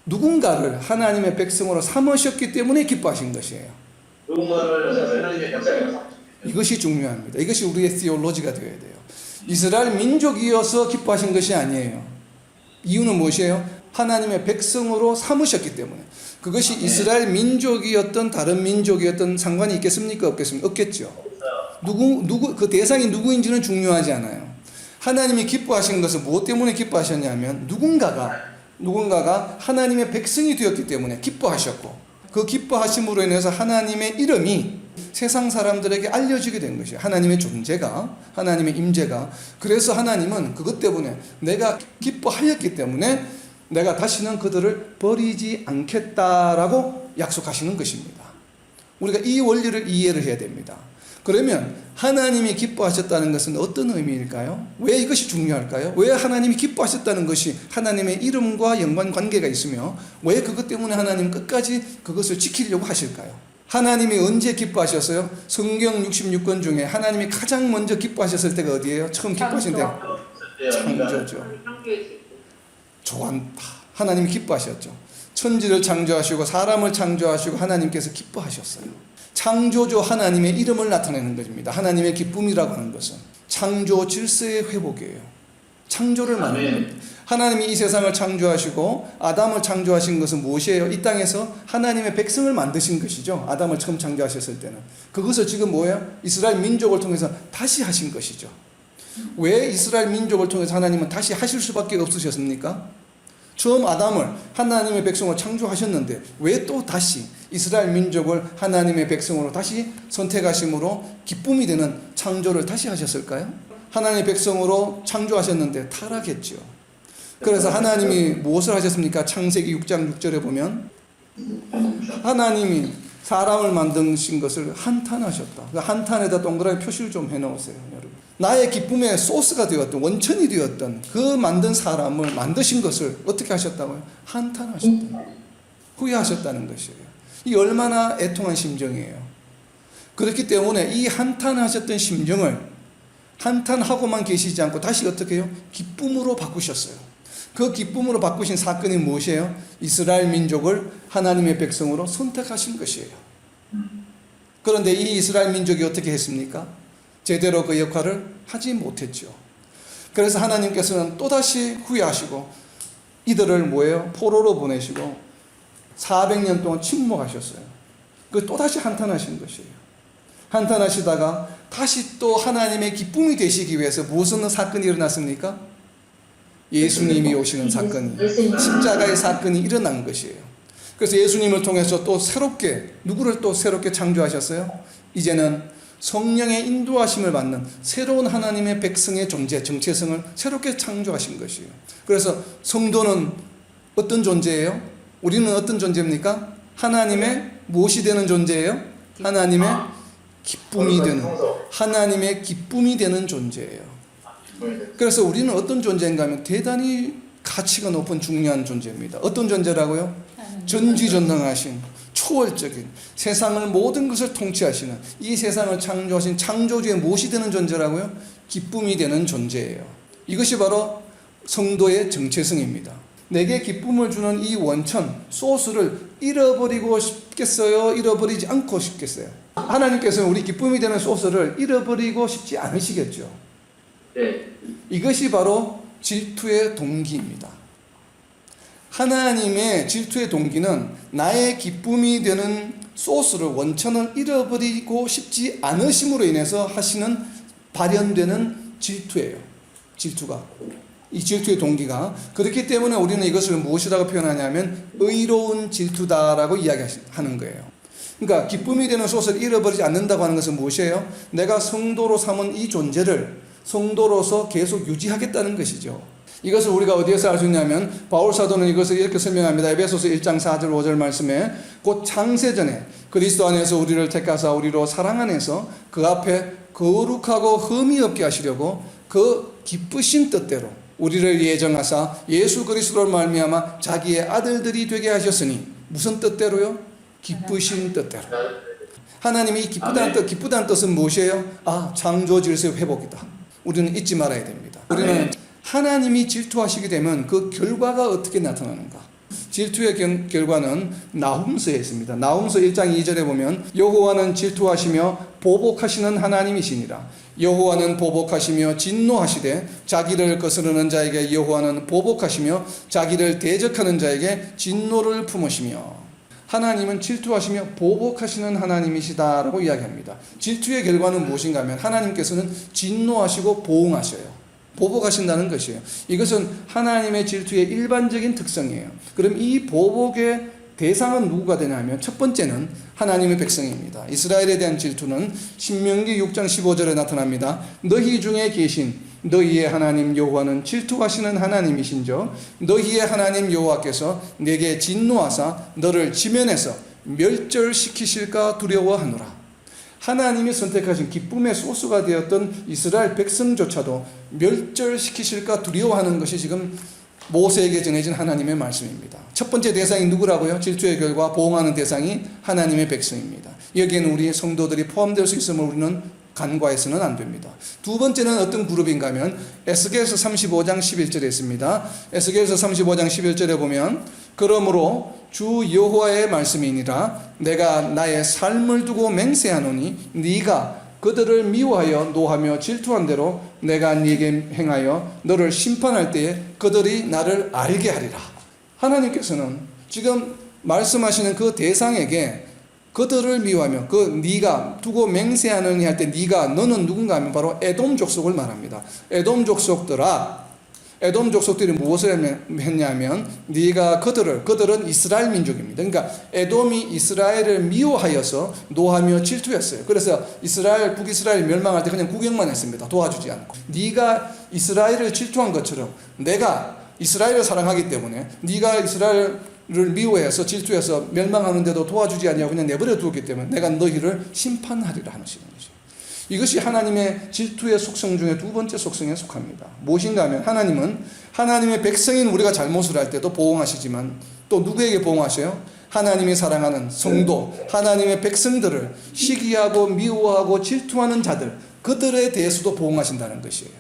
누군가를 하나님의 백성으로 삼으셨기 때문에 기뻐하신 것이에요. 이것이 중요합니다. 이것이 우리의 theology가 되어야 돼요. 이스라엘 민족이어서 기뻐하신 것이 아니에요. 이유는 무엇이에요? 하나님의 백성으로 삼으셨기 때문에. 그것이 이스라엘 민족이었던 다른 민족이었던 상관이 있겠습니까? 없겠습니까? 없겠죠. 그 대상이 누구인지는 중요하지 않아요. 하나님이 기뻐하시는 것은 무엇 때문에 기뻐하셨냐면 누군가가 하나님의 백성이 되었기 때문에 기뻐하셨고, 그 기뻐하심으로 인해서 하나님의 이름이 세상 사람들에게 알려지게 된 것이에요. 하나님의 존재가, 하나님의 임재가. 그래서 하나님은 그것 때문에 내가 기뻐하였기 때문에 내가 다시는 그들을 버리지 않겠다라고 약속하시는 것입니다. 우리가 이 원리를 이해를 해야 됩니다. 그러면 하나님이 기뻐하셨다는 것은 어떤 의미일까요? 왜 이것이 중요할까요? 왜 하나님이 기뻐하셨다는 것이 하나님의 이름과 연관관계가 있으며 왜 그것 때문에 하나님 끝까지 그것을 지키려고 하실까요? 하나님이 언제 기뻐하셨어요? 성경 66권 중에 하나님이 가장 먼저 기뻐하셨을 때가 어디예요? 처음 기뻐하신 때 창조죠. 좋았다. 하나님이 기뻐하셨죠. 천지를 창조하시고 사람을 창조하시고 하나님께서 기뻐하셨어요. 창조주 하나님의 이름을 나타내는 것입니다. 하나님의 기쁨이라고 하는 것은 창조 질서의 회복이에요. 창조를 말하는 겁니다. 하나님이 이 세상을 창조하시고 아담을 창조하신 것은 무엇이에요? 이 땅에서 하나님의 백성을 만드신 것이죠. 아담을 처음 창조하셨을 때는. 그것을 지금 뭐예요? 이스라엘 민족을 통해서 다시 하신 것이죠. 왜 이스라엘 민족을 통해서 하나님은 다시 하실 수밖에 없으셨습니까? 처음 아담을 하나님의 백성으로 창조하셨는데 왜 또 다시 이스라엘 민족을 하나님의 백성으로 다시 선택하심으로 기쁨이 되는 창조를 다시 하셨을까요? 하나님의 백성으로 창조하셨는데 타락했죠. 그래서 하나님이 무엇을 하셨습니까? 창세기 6장 6절에 보면 하나님이 사람을 만드신 것을 한탄하셨다. 그 한탄에다 동그라미 표시를 좀 해놓으세요, 여러분. 나의 기쁨의 소스가 되었던, 원천이 되었던 그 만든 사람을 만드신 것을 어떻게 하셨다고요? 한탄하셨다. 후회하셨다는 것이에요. 이 얼마나 애통한 심정이에요. 그렇기 때문에 이 한탄하셨던 심정을 한탄하고만 계시지 않고 다시 어떻게 해요? 기쁨으로 바꾸셨어요. 그 기쁨으로 바꾸신 사건이 무엇이에요? 이스라엘 민족을 하나님의 백성으로 선택하신 것이에요. 그런데 이 이스라엘 민족이 어떻게 했습니까? 제대로 그 역할을 하지 못했죠. 그래서 하나님께서는 또다시 후회하시고 이들을 뭐예요? 포로로 보내시고 400년 동안 침묵하셨어요. 그 또다시 한탄하신 것이에요. 한탄하시다가 다시 또 하나님의 기쁨이 되시기 위해서 무슨 사건이 일어났습니까? 예수님이 오시는 사건이, 십자가의 사건이 일어난 것이에요. 그래서 예수님을 통해서 또 새롭게, 누구를 또 새롭게 창조하셨어요? 이제는 성령의 인도하심을 받는 새로운 하나님의 백성의 존재, 정체성을 새롭게 창조하신 것이에요. 그래서 성도는 어떤 존재예요? 우리는 어떤 존재입니까? 하나님의 무엇이 되는 존재예요? 하나님의 기쁨이 되는, 하나님의 기쁨이 되는 존재예요. 그래서 우리는 어떤 존재인가 하면 대단히 가치가 높은 중요한 존재입니다. 어떤 존재라고요? 전지전능하신, 초월적인, 세상을 모든 것을 통치하시는, 이 세상을 창조하신 창조주의 무엇이 되는 존재라고요? 기쁨이 되는 존재예요. 이것이 바로 성도의 정체성입니다. 내게 기쁨을 주는 이 원천, 소스를 잃어버리고 싶겠어요? 잃어버리지 않고 싶겠어요? 하나님께서는 우리 기쁨이 되는 소스를 잃어버리고 싶지 않으시겠죠. 네. 이것이 바로 질투의 동기입니다. 하나님의 질투의 동기는 나의 기쁨이 되는 소스를, 원천을 잃어버리고 싶지 않으심으로 인해서 하시는, 발현되는 질투예요. 질투가. 이 질투의 동기가. 그렇기 때문에 우리는 이것을 무엇이라고 표현하냐면 의로운 질투다라고 이야기하는 거예요. 그러니까 기쁨이 되는 소스를 잃어버리지 않는다고 하는 것은 무엇이에요? 내가 성도로 삼은 이 존재를 성도로서 계속 유지하겠다는 것이죠. 이것을 우리가 어디에서 알 수 있냐면 바울 사도는 이것을 이렇게 설명합니다. 에베소서 1장 4절 5절 말씀에 곧 창세전에 그리스도 안에서 우리를 택하사 우리로 사랑 안에서 그 앞에 거룩하고 흠이 없게 하시려고 그 기쁘신 뜻대로 우리를 예정하사 예수 그리스도로 말미암아 자기의 아들들이 되게 하셨으니, 무슨 뜻대로요? 기쁘신 뜻대로. 하나님이 기쁘다는 뜻은 무엇이에요? 창조 질서의 회복이다. 우리는 잊지 말아야 됩니다. 우리는 하나님이 질투하시게 되면 그 결과가 어떻게 나타나는가? 질투의 결과는 나훔서에 있습니다. 나훔서 1장 2절에 보면 여호와는 질투하시며 보복하시는 하나님이시니라. 여호와는 보복하시며 진노하시되 자기를 거스르는 자에게 여호와는 보복하시며 자기를 대적하는 자에게 진노를 품으시며. 하나님은 질투하시며 보복하시는 하나님이시다라고 이야기합니다. 질투의 결과는 무엇인가 하면 하나님께서는 진노하시고 보응하셔요. 보복하신다는 것이에요. 이것은 하나님의 질투의 일반적인 특성이에요. 그럼 이 보복의 대상은 누구가 되냐면 첫 번째는 하나님의 백성입니다. 이스라엘에 대한 질투는 신명기 6장 15절에 나타납니다. 너희 중에 계신 너희의 하나님 여호와는 질투하시는 하나님이신저 너희의 하나님 여호와께서 내게 진노하사 너를 지면에서 멸절시키실까 두려워하노라. 하나님이 선택하신 기쁨의 소스가 되었던 이스라엘 백성조차도 멸절시키실까 두려워하는 것이 지금 모세에게 전해진 하나님의 말씀입니다. 첫 번째 대상이 누구라고요? 질투의 결과 보응하는 대상이 하나님의 백성입니다. 여기에는 우리 성도들이 포함될 수 있음을 우리는 간과해서는 안 됩니다. 두 번째는 어떤 그룹인가 하면 에스겔서 35장 11절에 있습니다. 에스겔서 35장 11절에 보면 그러므로 주 여호와의 말씀이니라 내가 나의 삶을 두고 맹세하노니 네가 그들을 미워하여 노하며 질투한 대로 내가 네게 행하여 너를 심판할 때에 그들이 나를 알게 하리라. 하나님께서는 지금 말씀하시는 그 대상에게 그들을 미워하며 그 네가 두고 맹세하느니 할 때 네가 너는 누군가 하면 바로 에돔 족속을 말합니다. 에돔 족속들아 에돔 족속들이 무엇을 했냐면 네가 그들은 이스라엘 민족입니다. 그러니까 에돔이 이스라엘을 미워하여서 노하며 질투했어요. 그래서 북이스라엘 멸망할 때 그냥 구경만 했습니다. 도와주지 않고. 네가 이스라엘을 질투한 것처럼 내가 이스라엘을 사랑하기 때문에 네가 이스라엘을 미워해서 질투해서 멸망하는데도 도와주지 아니하고 그냥 내버려 두었기 때문에 내가 너희를 심판하리라 하는 것이죠. 이것이 하나님의 질투의 속성 중에 두 번째 속성에 속합니다. 무엇인가 하면 하나님은 하나님의 백성인 우리가 잘못을 할 때도 보응하시지만 또 누구에게 보응하셔요? 하나님이 사랑하는 성도, 하나님의 백성들을 시기하고 미워하고 질투하는 자들, 그들에 대해서도 보응하신다는 것이에요.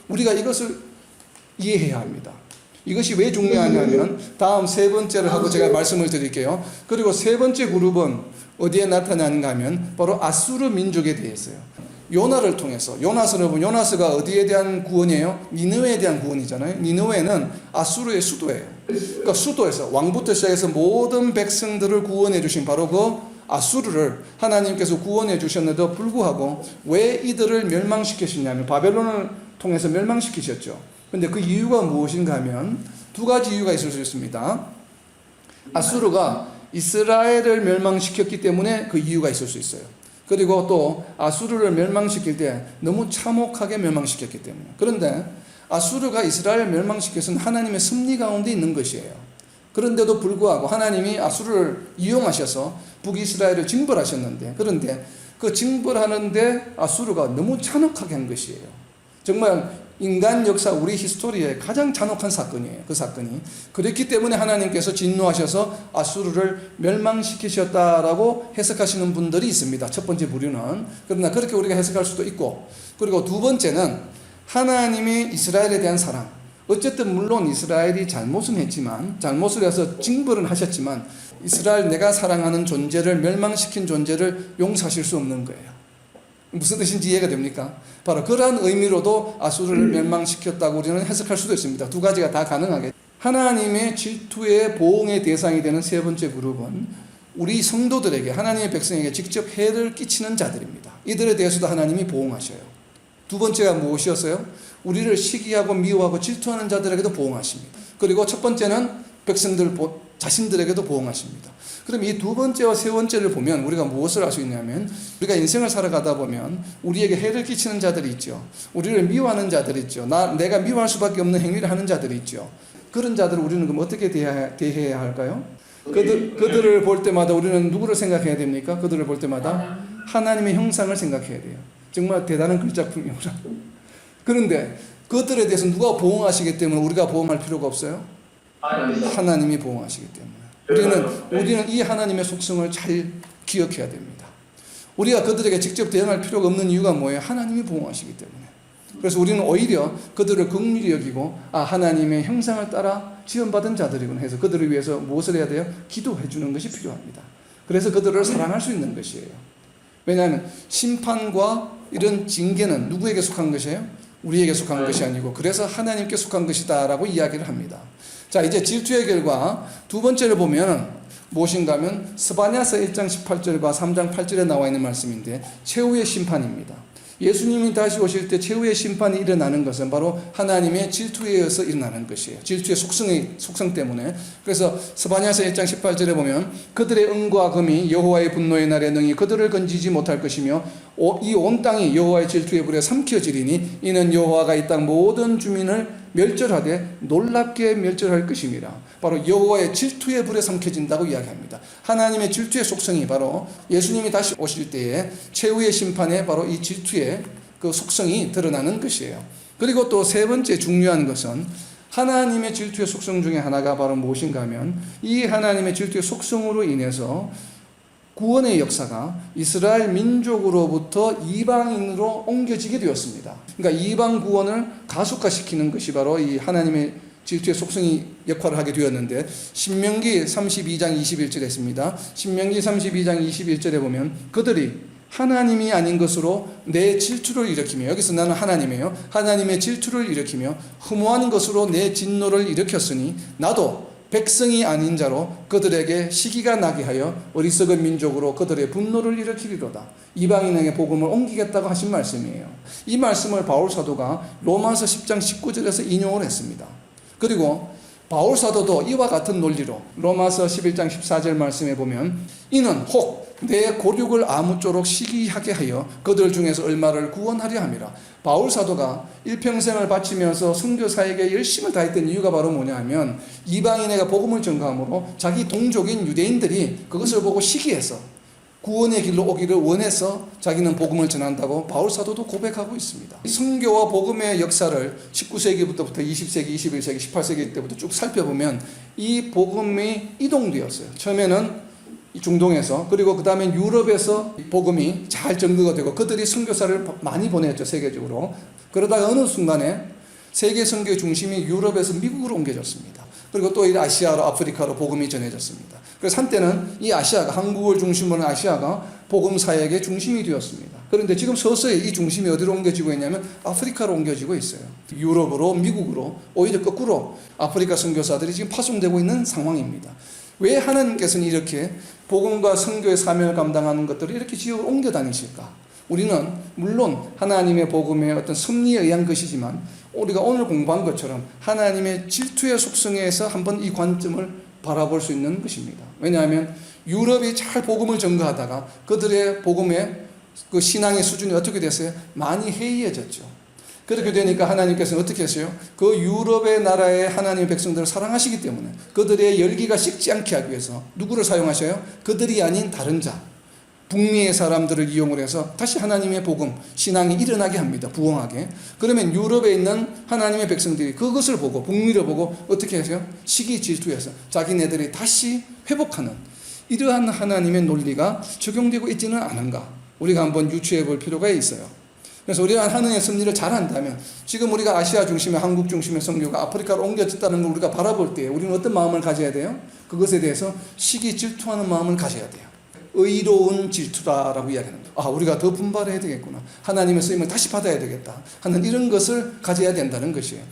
우리가 이것을 이해해야 합니다. 이것이 왜 중요하냐면 다음 세 번째를 하고 제가 말씀을 드릴게요. 그리고 세 번째 그룹은 어디에 나타나는가 하면 바로 아수르 민족에 대해서요. 요나를 통해서 요나스가 어디에 대한 구원이에요? 니느웨에 대한 구원이잖아요. 니느웨는 아수르의 수도예요. 그러니까 수도에서 왕부터 시작해서 모든 백성들을 구원해 주신 바로 그 아수르를 하나님께서 구원해 주셨는데도 불구하고 왜 이들을 멸망시키셨냐면 바벨론을 통해서 멸망시키셨죠. 그런데 그 이유가 무엇인가 하면 두 가지 이유가 있을 수 있습니다. 아수르가 이스라엘을 멸망시켰기 때문에 그 이유가 있을 수 있어요. 그리고 또 아수르를 멸망시킬 때 너무 참혹하게 멸망시켰기 때문에. 그런데 아수르가 이스라엘을 멸망시켜서는 하나님의 섭리 가운데 있는 것이에요. 그런데도 불구하고 하나님이 아수르를 이용하셔서 북이스라엘을 징벌하셨는데 그런데 그 징벌하는데 아수르가 너무 잔혹하게 한 것이에요. 정말 인간 역사 우리 히스토리의 가장 잔혹한 사건이에요. 그 사건이. 그렇기 때문에 하나님께서 진노하셔서 아수르를 멸망시키셨다라고 해석하시는 분들이 있습니다. 첫 번째 부류는. 그러나 그렇게 우리가 해석할 수도 있고 그리고 두 번째는 하나님의 이스라엘에 대한 사랑. 어쨌든 물론 이스라엘이 잘못은 했지만 잘못을 해서 징벌은 하셨지만 이스라엘 내가 사랑하는 존재를 멸망시킨 존재를 용서하실 수 없는 거예요. 무슨 뜻인지 이해가 됩니까? 바로 그러한 의미로도 아수르를 멸망시켰다고 우리는 해석할 수도 있습니다. 두 가지가 다 가능하게. 하나님의 질투의 보응의 대상이 되는 세 번째 그룹은 우리 성도들에게 하나님의 백성에게 직접 해를 끼치는 자들입니다. 이들에 대해서도 하나님이 보응하셔요. 두 번째가 무엇이었어요? 우리를 시기하고 미워하고 질투하는 자들에게도 보응하십니다. 그리고 첫 번째는 백성들 자신들에게도 보응하십니다. 그럼 이 두 번째와 세 번째를 보면 우리가 무엇을 알 수 있냐면 우리가 인생을 살아가다 보면 우리에게 해를 끼치는 자들이 있죠. 우리를 미워하는 자들이 있죠. 내가 미워할 수밖에 없는 행위를 하는 자들이 있죠. 그런 자들을 우리는 그럼 어떻게 대해야 할까요? 그들을 볼 때마다 우리는 누구를 생각해야 됩니까? 그들을 볼 때마다 하나님의 형상을 생각해야 돼요. 정말 대단한 글작품이구나. 그런데 그들에 대해서 누가 보응하시기 때문에 우리가 보응할 필요가 없어요? 하나님이 보응하시기 때문에. 우리는 이 하나님의 속성을 잘 기억해야 됩니다. 우리가 그들에게 직접 대응할 필요가 없는 이유가 뭐예요? 하나님이 보응하시기 때문에. 그래서 우리는 오히려 그들을 긍휼히 여기고 하나님의 형상을 따라 지원받은 자들이구나 해서 그들을 위해서 무엇을 해야 돼요? 기도해 주는 것이 필요합니다. 그래서 그들을 사랑할 수 있는 것이에요. 왜냐하면 심판과 이런 징계는 누구에게 속한 것이에요? 우리에게 속한 것이 아니고 그래서 하나님께 속한 것이다 라고 이야기를 합니다. 자, 이제 질투의 결과 두 번째를 보면 무엇인가 하면 스바냐서 1장 18절과 3장 8절에 나와 있는 말씀인데 최후의 심판입니다. 예수님이 다시 오실 때 최후의 심판이 일어나는 것은 바로 하나님의 질투에 의해서 일어나는 것이에요. 질투의 속성 때문에. 그래서 스바냐서 1장 18절에 보면 그들의 은과 금이 여호와의 분노의 날에 능히 그들을 건지지 못할 것이며 이 온 땅이 여호와의 질투의 불에 삼켜지리니 이는 여호와가 이 땅 모든 주민을 멸절하되 놀랍게 멸절할 것임이라. 바로 여호와의 질투의 불에 삼켜진다고 이야기합니다. 하나님의 질투의 속성이 바로 예수님이 다시 오실 때에 최후의 심판에 바로 이 질투의 그 속성이 드러나는 것이에요. 그리고 또 세 번째 중요한 것은 하나님의 질투의 속성 중에 하나가 바로 무엇인가 하면 이 하나님의 질투의 속성으로 인해서 구원의 역사가 이스라엘 민족으로부터 이방인으로 옮겨지게 되었습니다. 그러니까 이방 구원을 가속화시키는 것이 바로 이 하나님의 질투의 속성이 역할을 하게 되었는데 신명기 32장 21절에 있습니다. 신명기 32장 21절에 보면 그들이 하나님이 아닌 것으로 내 질투를 일으키며, 여기서 나는 하나님이에요. 하나님의 질투를 일으키며 흠모한 것으로 내 진노를 일으켰으니 나도 백성이 아닌 자로 그들에게 시기가 나게 하여 어리석은 민족으로 그들의 분노를 일으키리로다. 이방인에게 복음을 옮기겠다고 하신 말씀이에요. 이 말씀을 바울 사도가 로마서 10장 19절에서 인용을 했습니다. 그리고 바울 사도도 이와 같은 논리로 로마서 11장 14절 말씀에 보면 이는 혹 내 고륙을 아무쪼록 시기하게 하여 그들 중에서 얼마를 구원하려 함이라. 바울 사도가 일평생을 바치면서 선교사에게 열심을 다했던 이유가 바로 뭐냐 하면 이방인에게 복음을 전가함으로 자기 동족인 유대인들이 그것을 보고 시기해서 구원의 길로 오기를 원해서 자기는 복음을 전한다고 바울 사도도 고백하고 있습니다. 선교와 복음의 역사를 19세기부터 20세기, 21세기, 18세기 때부터 쭉 살펴보면 이 복음이 이동되었어요. 처음에는 중동에서, 그리고 그 다음에 유럽에서 복음이 잘 전거가 되고 그들이 선교사를 많이 보냈죠, 세계적으로. 그러다가 어느 순간에 세계 선교의 중심이 유럽에서 미국으로 옮겨졌습니다. 그리고 또 이 아시아로, 아프리카로 복음이 전해졌습니다. 그래서 한때는 이 아시아가, 한국을 중심으로 한 아시아가 복음 사역의 중심이 되었습니다. 그런데 지금 서서히 이 중심이 어디로 옮겨지고 있냐면 아프리카로 옮겨지고 있어요. 유럽으로, 미국으로, 오히려 거꾸로 아프리카 선교사들이 지금 파송되고 있는 상황입니다. 왜 하나님께서는 이렇게 복음과 선교의 사명을 감당하는 것들을 이렇게 지역으로 옮겨 다니실까? 우리는 물론 하나님의 복음의 어떤 섭리에 의한 것이지만 우리가 오늘 공부한 것처럼 하나님의 질투의 속성에서 한번 이 관점을 바라볼 수 있는 것입니다. 왜냐하면 유럽이 잘 복음을 전가하다가 그들의 복음의 그 신앙의 수준이 어떻게 됐어요? 많이 해이해졌죠. 그렇게 되니까 하나님께서는 어떻게 했어요? 그 유럽의 나라의 하나님의 백성들을 사랑하시기 때문에 그들의 열기가 식지 않게 하기 위해서 누구를 사용하셔요? 그들이 아닌 다른 자, 북미의 사람들을 이용을 해서 다시 하나님의 복음, 신앙이 일어나게 합니다. 부흥하게. 그러면 유럽에 있는 하나님의 백성들이 그것을 보고, 북미를 보고 어떻게 하세요? 시기 질투해서 자기네들이 다시 회복하는 이러한 하나님의 논리가 적용되고 있지는 않은가? 우리가 한번 유추해 볼 필요가 있어요. 그래서 우리가 하나님의 섭리를 잘 한다면 지금 우리가 아시아 중심의, 한국 중심의 선교가 아프리카로 옮겨졌다는 걸 우리가 바라볼 때 우리는 어떤 마음을 가져야 돼요? 그것에 대해서 시기 질투하는 마음을 가져야 돼요. 의로운 질투다라고 이야기합니다. 우리가 더 분발해야 되겠구나. 하나님의 쓰임을 다시 받아야 되겠다 하는 이런 것을 가져야 된다는 것이에요.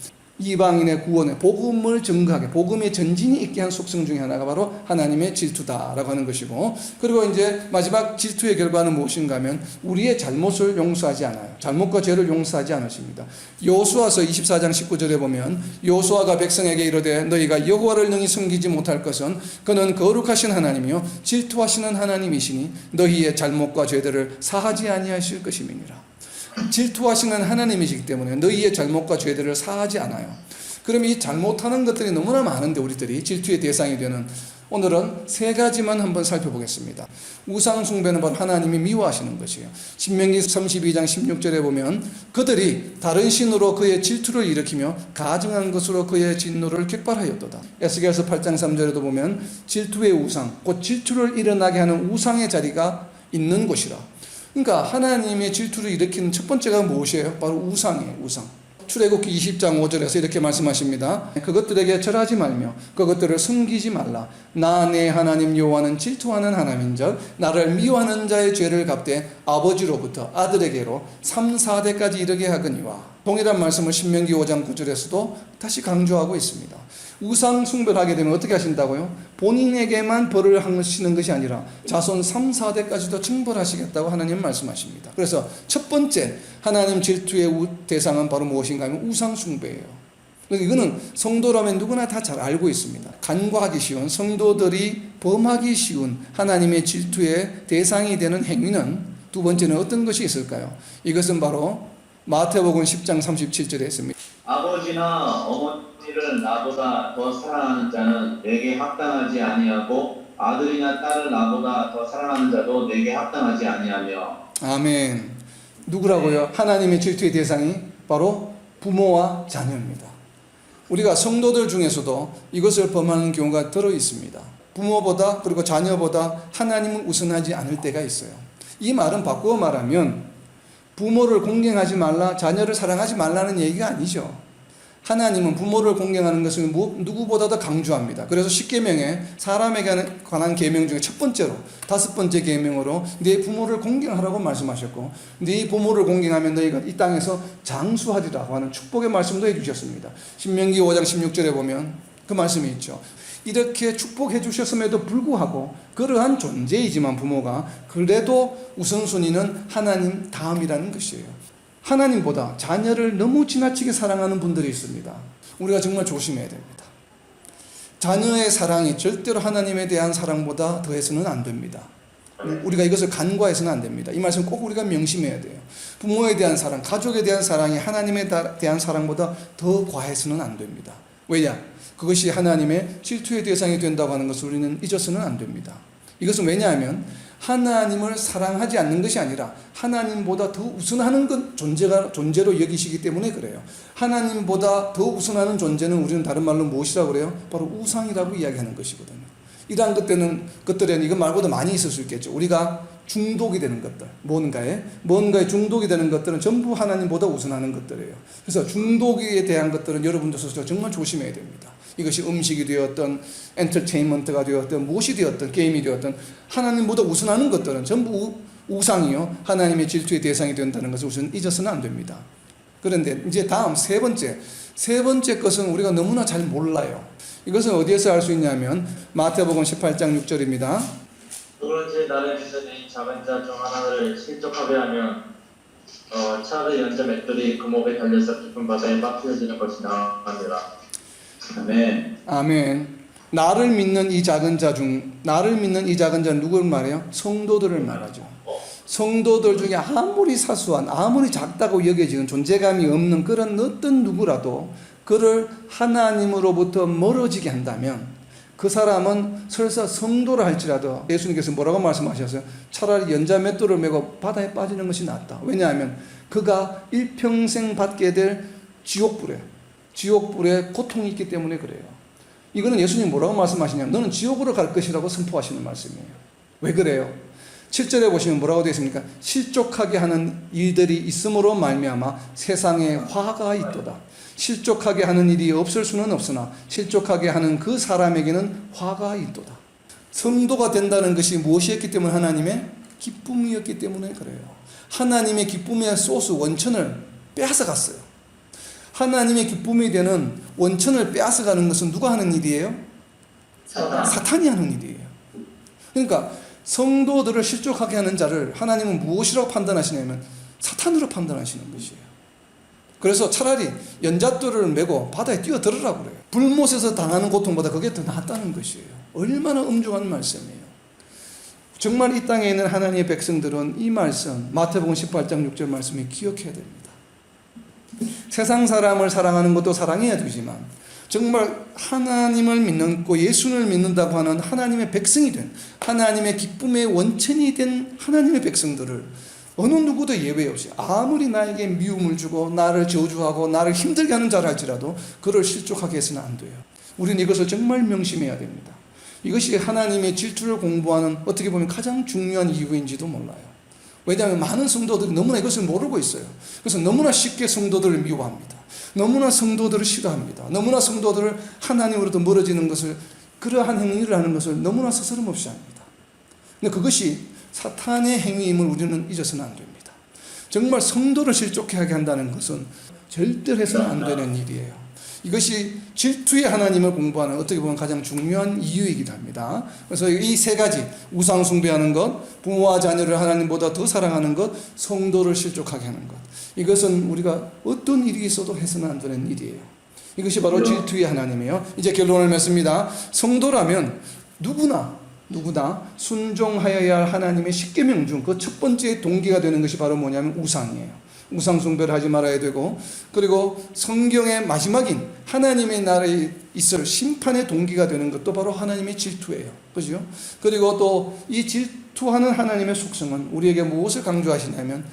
이방인의 구원에 복음을 증거하게, 복음의 전진이 있게 한 속성 중에 하나가 바로 하나님의 질투다라고 하는 것이고, 그리고 이제 마지막 질투의 결과는 무엇인가 하면 우리의 잘못을 용서하지 않아요. 잘못과 죄를 용서하지 않으십니다. 여호수아서 24장 19절에 보면 여호수아가 백성에게 이르되 너희가 여호와를 능히 섬기지 못할 것은 그는 거룩하신 하나님이요 질투하시는 하나님이시니 너희의 잘못과 죄들을 사하지 아니하실 것임이니라. 질투하시는 하나님이시기 때문에 너희의 잘못과 죄들을 사하지 않아요. 그럼 이 잘못하는 것들이 너무나 많은데 우리들이 질투의 대상이 되는, 오늘은 세 가지만 한번 살펴보겠습니다. 우상 숭배는 바로 하나님이 미워하시는 것이에요. 신명기 32장 16절에 보면 그들이 다른 신으로 그의 질투를 일으키며 가증한 것으로 그의 진노를 격발하였도다. 에스겔서 8장 3절에도 보면 질투의 우상, 곧 질투를 일어나게 하는 우상의 자리가 있는 곳이라. 그러니까 하나님의 질투를 일으키는 첫 번째가 무엇이에요? 바로 우상이에요. 우상. 출애굽기 20장 5절에서 이렇게 말씀하십니다. 그것들에게 절하지 말며 그것들을 숨기지 말라. 나 내 하나님 여호와는 질투하는 하나님인즉 나를 미워하는 자의 죄를 갚되 아버지로부터 아들에게로 3, 4대까지 이르게 하거니와. 동일한 말씀을 신명기 5장 9절에서도 다시 강조하고 있습니다. 우상 숭배를 하게 되면 어떻게 하신다고요? 본인에게만 벌을 하시는 것이 아니라 자손 3, 4대까지도 징벌하시겠다고 하나님 말씀하십니다. 그래서 첫 번째 하나님 질투의 대상은 바로 무엇인가 하면 우상 숭배예요. 이거는 성도라면 누구나 다 잘 알고 있습니다. 간과하기 쉬운, 성도들이 범하기 쉬운 하나님의 질투의 대상이 되는 행위는 두 번째는 어떤 것이 있을까요? 이것은 바로 마태복음 10장 37절에 있습니다. 아버지나 어머니를 나보다 더 사랑하는 자는 내게 합당하지 아니하고 아들이나 딸을 나보다 더 사랑하는 자도 내게 합당하지 아니하며. 아멘. 누구라고요? 하나님의 질투의 대상이 바로 부모와 자녀입니다. 우리가 성도들 중에서도 이것을 범하는 경우가 들어 있습니다. 부모보다 그리고 자녀보다 하나님을 우선하지 않을 때가 있어요. 이 말은 바꾸어 말하면 부모를 공경하지 말라, 자녀를 사랑하지 말라는 얘기가 아니죠. 하나님은 부모를 공경하는 것을 누구보다도 강조합니다. 그래서 10계명에 사람에게 관한 계명 중에 첫 번째로 5번째 계명으로 네 부모를 공경하라고 말씀하셨고, 네 부모를 공경하면 너희가 이 땅에서 장수하리라고 하는 축복의 말씀도 해주셨습니다. 신명기 5장 16절에 보면 그 말씀이 있죠. 이렇게 축복해 주셨음에도 불구하고 그러한 존재이지만 부모가 그래도 우선순위는 하나님 다음이라는 것이에요. 하나님보다 자녀를 너무 지나치게 사랑하는 분들이 있습니다. 우리가 정말 조심해야 됩니다. 자녀의 사랑이 절대로 하나님에 대한 사랑보다 더해서는 안 됩니다. 우리가 이것을 간과해서는 안 됩니다. 이 말씀 꼭 우리가 명심해야 돼요. 부모에 대한 사랑, 가족에 대한 사랑이 하나님에 대한 사랑보다 더 과해서는 안 됩니다. 왜냐? 그것이 하나님의 질투의 대상이 된다고 하는 것을 우리는 잊어서는 안 됩니다. 이것은 왜냐하면 하나님을 사랑하지 않는 것이 아니라 하나님보다 더 우선하는 것 존재로 여기시기 때문에 그래요. 하나님보다 더 우선하는 존재는 우리는 다른 말로 무엇이라고 그래요? 바로 우상이라고 이야기하는 것이거든요. 이러한 것들에는 이것 말고도 많이 있을 수 있겠죠. 우리가 중독이 되는 것들, 뭔가에 중독이 되는 것들은 전부 하나님보다 우선하는 것들이에요. 그래서 중독에 대한 것들은 여러분들 스스로 정말 조심해야 됩니다. 이것이 음식이 되었던, 엔터테인먼트가 되었던, 무엇이 되었던, 게임이 되었던 하나님보다 우선하는 것들은 전부 우상이요, 하나님의 질투의 대상이 된다는 것을 우선 잊어서는 안 됩니다. 그런데 이제 다음 세 번째 것은 우리가 너무나 잘 몰라요. 이것은 어디에서 알 수 있냐면 마태복음 18장 6절입니다. 누구든지 나를 믿는 이 작은 자 중 하나를 실족하게 하면 차를 연자 맷돌이 그 목에 달려서 깊은 바다에 빠뜨려지는 것이나 하니라. 아멘. 아멘. 나를 믿는 이 작은 자 누구를 말해요? 성도들을 말하죠. 성도들 중에 아무리 사소한, 아무리 작다고 여겨지는 존재감이 없는 그런 어떤 누구라도 그를 하나님으로부터 멀어지게 한다면 그 사람은 설사 성도를 할지라도 예수님께서 뭐라고 말씀하셨어요? 차라리 연자 맷돌을 메고 바다에 빠지는 것이 낫다. 왜냐하면 그가 일평생 받게 될 지옥불에 고통이 있기 때문에 그래요. 이거는 예수님 뭐라고 말씀하시냐면 너는 지옥으로 갈 것이라고 선포하시는 말씀이에요. 왜 그래요? 7절에 보시면 뭐라고 되어 있습니까? 실족하게 하는 일들이 있음으로 말미암아 세상에 화가 있도다. 실족하게 하는 일이 없을 수는 없으나 실족하게 하는 그 사람에게는 화가 있도다. 성도가 된다는 것이 무엇이었기 때문에 하나님의 기쁨이었기 때문에 그래요. 하나님의 기쁨의 소스, 원천을 빼앗아갔어요. 하나님의 기쁨이 되는 원천을 빼앗아가는 것은 누가 하는 일이에요? 사탄이 하는 일이에요. 그러니까 성도들을 실족하게 하는 자를 하나님은 무엇이라고 판단하시냐면 사탄으로 판단하시는 것이에요. 그래서 차라리 연잣돌을 메고 바다에 뛰어들으라고 그래요. 불못에서 당하는 고통보다 그게 더 낫다는 것이에요. 얼마나 엄중한 말씀이에요. 정말 이 땅에 있는 하나님의 백성들은 이 말씀, 마태복음 18장 6절 말씀을 기억해야 됩니다. 세상 사람을 사랑하는 것도 사랑해야 되지만 정말 하나님을 믿고 예수를 믿는다고 하는 하나님의 백성이 된, 하나님의 기쁨의 원천이 된 하나님의 백성들을 어느 누구도 예외 없이 아무리 나에게 미움을 주고 나를 저주하고 나를 힘들게 하는 자라 할지라도 그를 실족하게 해서는 안 돼요. 우리는 이것을 정말 명심해야 됩니다. 이것이 하나님의 질투를 공부하는 어떻게 보면 가장 중요한 이유인지도 몰라요. 왜냐하면 많은 성도들이 너무나 이것을 모르고 있어요. 그래서 너무나 쉽게 성도들을 미워합니다. 너무나 성도들을 싫어합니다. 너무나 성도들을 하나님으로부터 멀어지는 것을, 그러한 행위를 하는 것을 너무나 스스럼없이 합니다. 근데 그것이 사탄의 행위임을 우리는 잊어서는 안 됩니다. 정말 성도를 실족하게 한다는 것은 절대로 해서는 안 되는 일이에요. 이것이 질투의 하나님을 공부하는 어떻게 보면 가장 중요한 이유이기도 합니다. 그래서 이 세 가지, 우상 숭배하는 것, 부모와 자녀를 하나님보다 더 사랑하는 것, 성도를 실족하게 하는 것, 이것은 우리가 어떤 일이 있어도 해서는 안 되는 일이에요. 이것이 바로 질투의 하나님이에요. 이제 결론을 맺습니다. 성도라면 누구나 순종하여야 할 하나님의 십계명 중 그 첫 번째 동기가 되는 것이 바로 뭐냐면 우상이에요. 우상 숭배를 하지 말아야 되고, 그리고 성경의 마지막인 하나님의 나라에 있을 심판의 동기가 되는 것도 바로 하나님의 질투예요. 그죠? 그리고 또 이 질투하는 하나님의 속성은 우리에게 무엇을 강조하시냐면,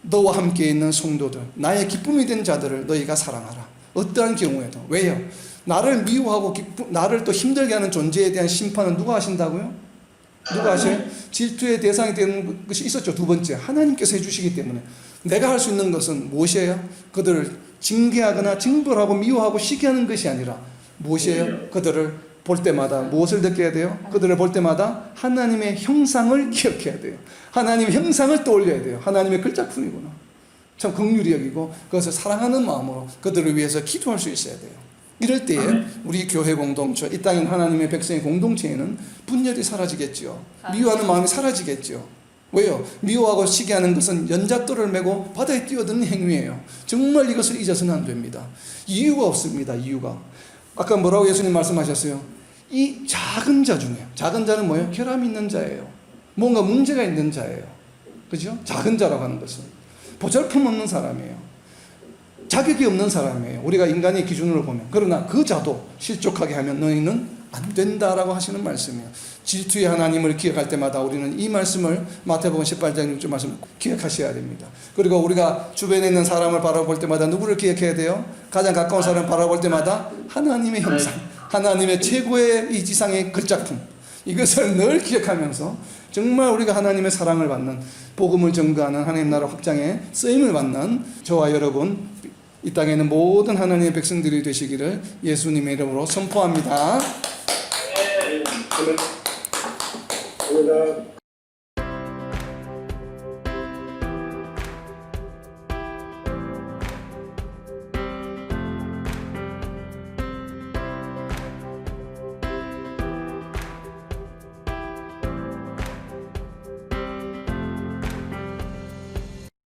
너와 함께 있는 성도들, 나의 기쁨이 된 자들을 너희가 사랑하라. 어떠한 경우에도. 왜요? 나를 미워하고 나를 또 힘들게 하는 존재에 대한 심판은 누가 하신다고요? 누가 하셔요? 질투의 대상이 되는 것이 있었죠. 두 번째, 하나님께서 해주시기 때문에. 내가 할 수 있는 것은 무엇이에요? 그들을 징계하거나 징벌하고 미워하고 시기하는 것이 아니라 무엇이에요? 그들을 볼 때마다 무엇을 느껴야 돼요? 그들을 볼 때마다 하나님의 형상을 기억해야 돼요. 하나님의 형상을 떠올려야 돼요. 하나님의 글작품이구나. 참 긍휼히 여기고 그것을 사랑하는 마음으로 그들을 위해서 기도할 수 있어야 돼요. 이럴 때에 우리 교회 공동체, 이 땅인 하나님의 백성의 공동체에는 분열이 사라지겠죠. 미워하는 마음이 사라지겠죠. 왜요? 미워하고 시기하는 것은 연잣돌을 메고 바다에 뛰어드는 행위예요. 정말 이것을 잊어서는 안 됩니다. 이유가 없습니다. 이유가. 아까 뭐라고 예수님 말씀하셨어요? 이 작은 자 중에, 작은 자는 뭐예요? 결함이 있는 자예요. 뭔가 문제가 있는 자예요. 그죠? 작은 자라고 하는 것은 보잘품 없는 사람이에요. 자격이 없는 사람이에요. 우리가 인간의 기준으로 보면. 그러나 그 자도 실족하게 하면 너희는 안 된다라고 하시는 말씀이에요. 질투의 하나님을 기억할 때마다 우리는 이 말씀을 마태복음 18장 6절 말씀 기억하셔야 됩니다. 그리고 우리가 주변에 있는 사람을 바라볼 때마다 누구를 기억해야 돼요? 가장 가까운 사람을 바라볼 때마다 하나님의 형상, 하나님의 최고의 이 지상의 글작품, 이것을 늘 기억하면서 정말 우리가 하나님의 사랑을 받는, 복음을 전가하는 하나님 나라 확장에 쓰임을 받는 저와 여러분, 이 땅에 있는 모든 하나님의 백성들이 되시기를 예수님의 이름으로 선포합니다. 감사합니다.